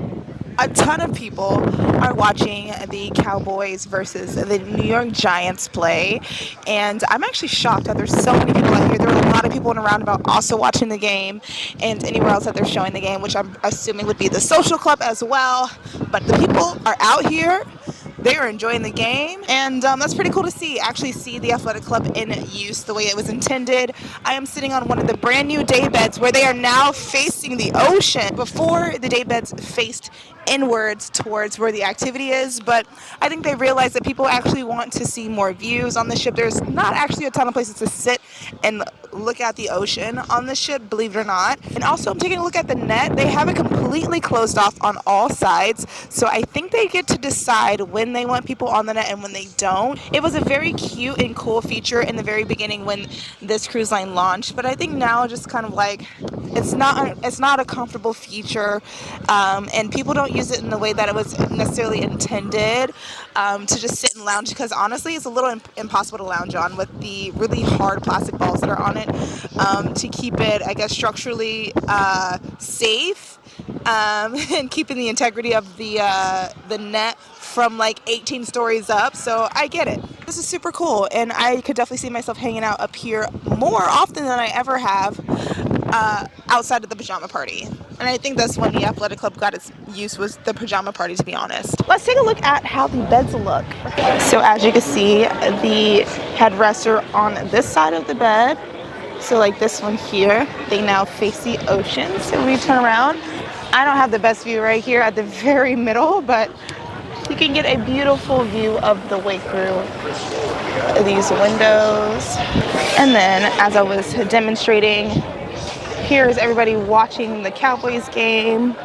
a ton of people are watching the Cowboys versus the New York Giants play, and I'm actually shocked that there's so many people out here. There are a lot of people in a roundabout also watching the game, and anywhere else that they're showing the game, which I'm assuming would be the social club as well. But the people are out here. They are enjoying the game, and that's pretty cool to see. Actually see the athletic club in use the way it was intended. I am sitting on one of the brand new day beds where they are now facing the ocean. Before, the day beds faced inwards towards where the activity is, but I think they realized that people actually want to see more views on the ship. There's not actually a ton of places to sit and look at the ocean on the ship, believe it or not. And also, I'm taking a look at the net. They have it completely closed off on all sides, so I think they get to decide when they want people on the net and when they don't. It was a very cute and cool feature in the very beginning when this cruise line launched, but I think now just kind of like it's not a comfortable feature, and people don't use it in the way that it was necessarily intended, to just sit and lounge, because honestly it's a little impossible to lounge on with the really hard plastic balls that are on it, to keep it, I guess, structurally safe, and keeping the integrity of the net from like 18 stories up. So I get it. This is super cool, and I could definitely see myself hanging out up here more often than I ever have outside of the pajama party. And I think that's when the athletic club got its use, was the pajama party, to be honest. Let's take a look at how the beds look. So as you can see, the headrests are on this side of the bed. So like this one here, they now face the ocean. So we turn around. I don't have the best view right here at the very middle, but you can get a beautiful view of the way through these windows. And then, as I was demonstrating, here's everybody watching the Cowboys game.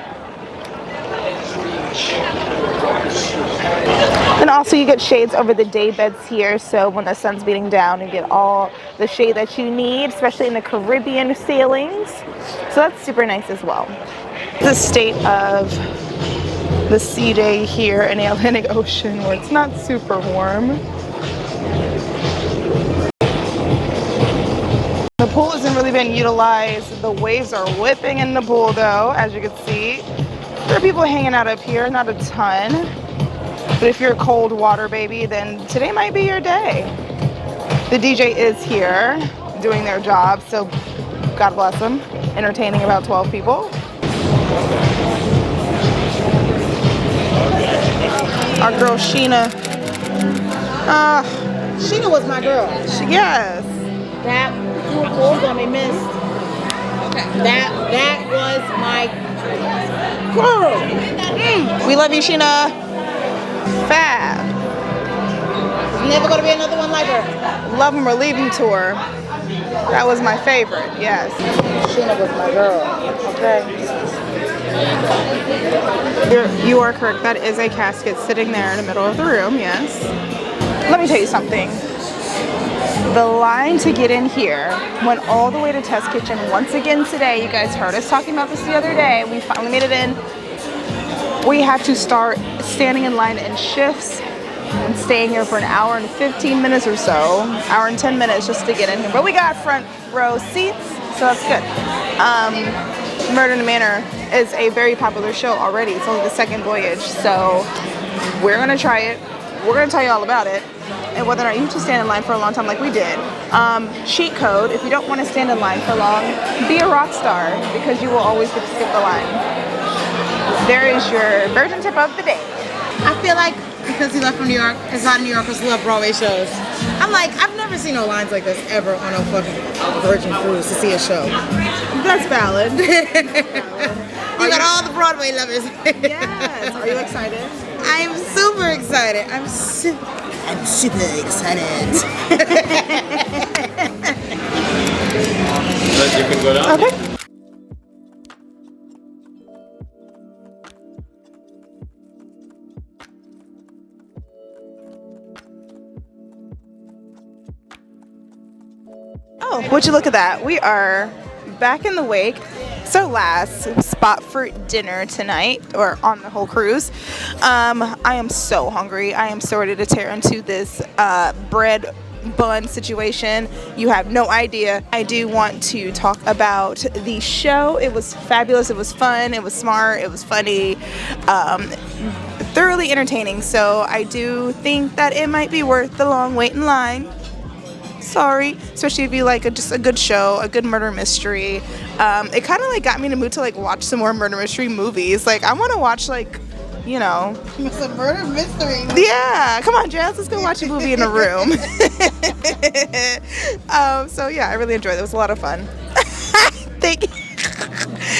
And also you get shades over the day beds here, so when the sun's beating down, you get all the shade that you need, especially in the Caribbean sailings. So that's super nice as well. The state of the sea day here in the Atlantic Ocean, where it's not super warm. The pool hasn't really been utilized. The waves are whipping in the pool though, as you can see. There are people hanging out up here, not a ton. But if you're a cold water baby, then today might be your day. The DJ is here doing their job, so God bless them. entertaining about 12 people. Our girl Sheena. Sheena was my girl. Yes. That was gonna be missed. That was my girl. We love you, Sheena. Fab. Never gonna be another one like her. Love 'em or Leave 'em tour. That was my favorite. Yes. Sheena was my girl. Okay. You are correct. That is a casket sitting there in the middle of the room. Yes. Let me tell you something. The line to get in here went all the way to Test Kitchen once again today. You guys heard us talking about this the other day. We finally made it in. We had to start standing in line in shifts and staying here for an hour and 15 minutes or so, hour and 10 minutes just to get in here. But we got front row seats, so that's good. Murder in the Manor is a very popular show already. It's only the second voyage, so we're gonna try it. We're gonna tell you all about it and whether or not you should stand in line for a long time like we did. Cheat code: if you don't want to stand in line for long, be a rock star because you will always get to skip the line. There is your virgin tip of the day. I feel like because he left from New York, because a lot of New Yorkers love Broadway shows. I'm like, I've never seen no lines like this ever on a fucking Virgin cruise to see a show. That's valid. You got all the Broadway lovers. Yes. Are you excited? I'm super excited. I'm super excited. You can go down. Okay. Oh, would you look at that? We are back in the wake. It's our last spot for dinner tonight, or on the whole cruise. I am so hungry. I am so ready to tear into this bread bun situation. You have no idea. I do want to talk about the show. It was fabulous. It was fun. It was smart. It was funny. Thoroughly entertaining. So I do think that it might be worth the long wait in line. Sorry, especially if you like just a good show, a good murder mystery. It kind of like got me in the mood to like watch some more murder mystery movies. Like I want to watch like, you know, some murder mystery. Yeah, come on, Jazz, let's go watch a movie in a room. So yeah, I really enjoyed it. It was a lot of fun. Thank you.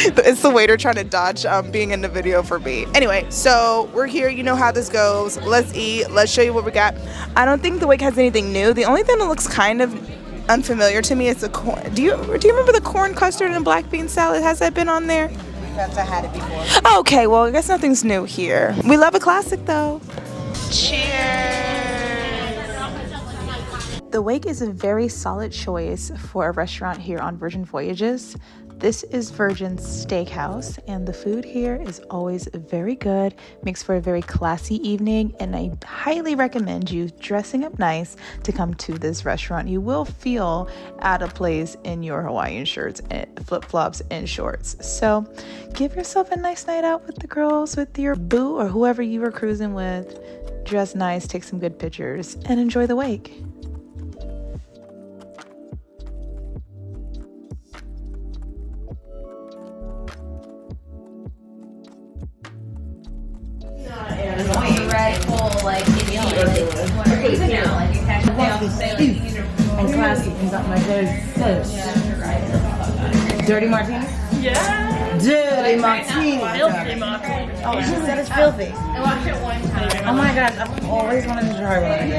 It's the waiter trying to dodge being in the video for me. Anyway, so we're here. You know how this goes. Let's eat. Let's show you what we got. I don't think the wake has anything new. The only thing that looks kind of unfamiliar to me is the corn. Do you remember the corn custard and black bean salad? Has that been on there? Because I had it before. Okay, well, I guess nothing's new here. We love a classic, though. Cheers. The Wake is a very solid choice for a restaurant here on Virgin Voyages. This is Virgin's Steakhouse, and the food here is always very good, makes for a very classy evening, and I highly recommend you dressing up nice to come to this restaurant. You will feel out of place in your Hawaiian shirts and flip-flops and shorts. So give yourself a nice night out with the girls, with your boo, or whoever you were cruising with. Dress nice, take some good pictures, and enjoy the wake. And classy and got my dirty fish. Dirty martini? Yeah. Dirty martini. Filthy martini. Oh, she said it's filthy. I watched it one time. Oh my gosh, I've always wanted to try one.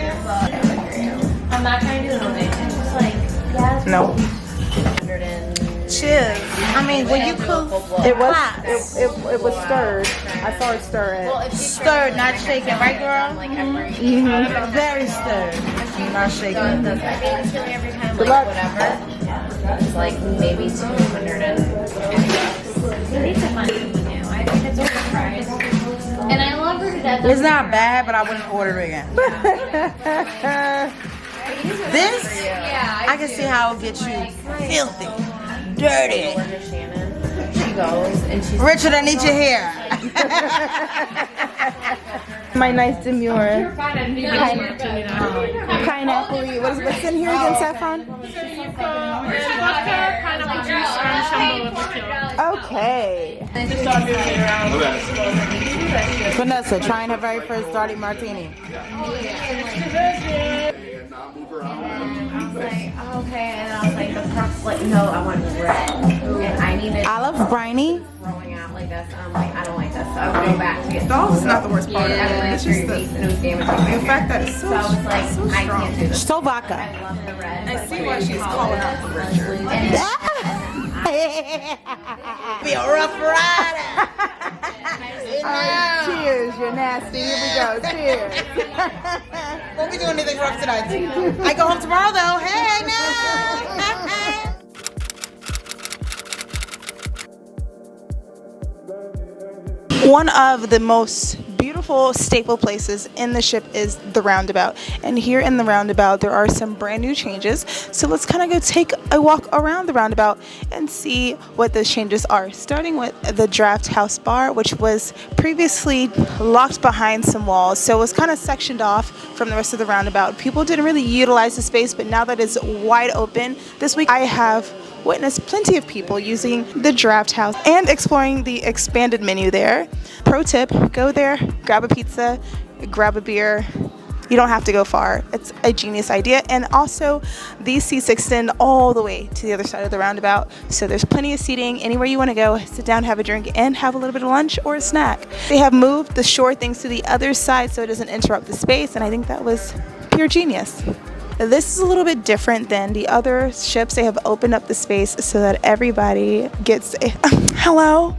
I'm not trying to do anything. It's just like, yeah. No. Chill. I mean, when you cook, It was stirred. I saw it stir it. stirred, not shaken, right, girl? Mm-hmm. Very stirred. Not shaken. I mean, it's really every time, like, whatever. It's like maybe 250 bucks. It's a fun thing to do. I think it's overpriced. And I love her to death. It's not bad, but I wouldn't order it again. This, I can see how it gets you filthy, dirty. She goes and she's Richard, I need your hair. My nice demure pineapple. What's in here again, Saffron? Vodka, pineapple juice, and shampoo. Okay. Vynnessa trying her very first dirty martini. Okay, and I was like, the crust, like, no, I want red. And I needed. I love briny. Throwing out like this, and I'm like, I don't like this, so I would go back to get. Salt is not the worst part. Yeah, It's just the fact that it's so, so I was like, so I strong. can't do this. So vodka. I love the red. I see why she's calling out for Richard. Be a rough rider. Cheers, you're nasty. Here we go. Cheers. Won't be doing anything rough tonight. I go home tomorrow though. Hey, no. One of the most beautiful staple places in the ship is the roundabout, and here in the roundabout there are some brand new changes, so let's kind of go take a walk around the roundabout and see what those changes are, starting with the draft house bar, which was previously locked behind some walls, so it was kind of sectioned off from the rest of the roundabout. People didn't really utilize the space, but now that it's wide open this week, I have witnessed plenty of people using the draft house and exploring the expanded menu there. Pro tip, go there, grab a pizza, grab a beer. You don't have to go far. It's a genius idea. And also these seats extend all the way to the other side of the roundabout, so there's plenty of seating. Anywhere you want to go, sit down, have a drink, and have a little bit of lunch or a snack. They have moved the shore things to the other side so it doesn't interrupt the space, and I think that was pure genius. This is a little bit different than the other ships. They have opened up the space so that everybody gets a hello.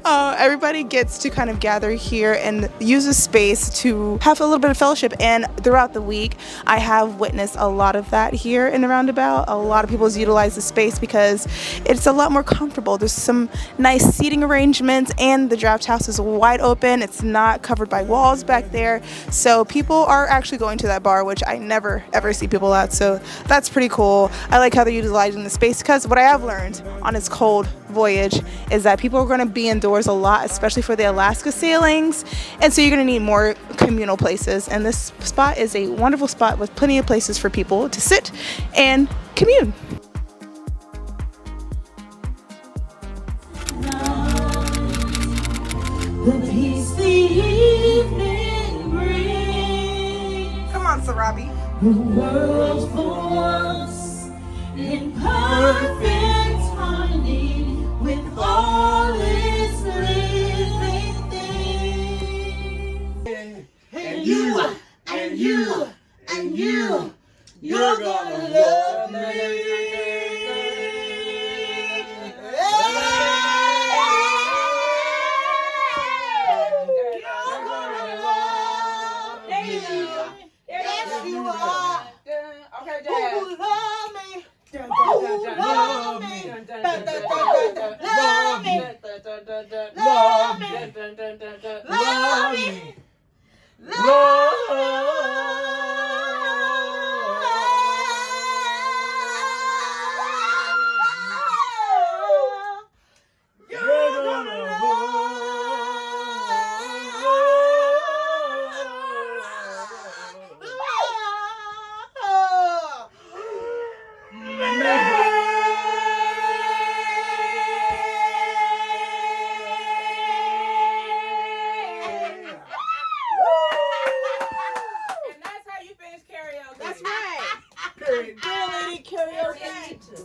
Everybody gets to kind of gather here and use a space to have a little bit of fellowship, and throughout the week I have witnessed a lot of that here in the roundabout. A lot of people utilize the space because it's a lot more comfortable. There's some nice seating arrangements, and the draft house is wide open. It's not covered by walls back there, so people are actually going to that bar, which I never ever see people at, so that's pretty cool. I like how they're utilizing the space, because what I have learned on its cold voyage is that people are going to be indoors a lot, especially for the Alaska sailings, and so you're going to need more communal places, and this spot is a wonderful spot with plenty of places for people to sit and commune. The peace the evening brings. Come on, Sarabi. The world for once in perfect harmony with all its living things. And you, and you, and you, you're gonna love me.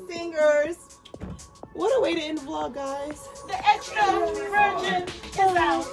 Singers. What a way to end the vlog, guys. The extra virgin is out.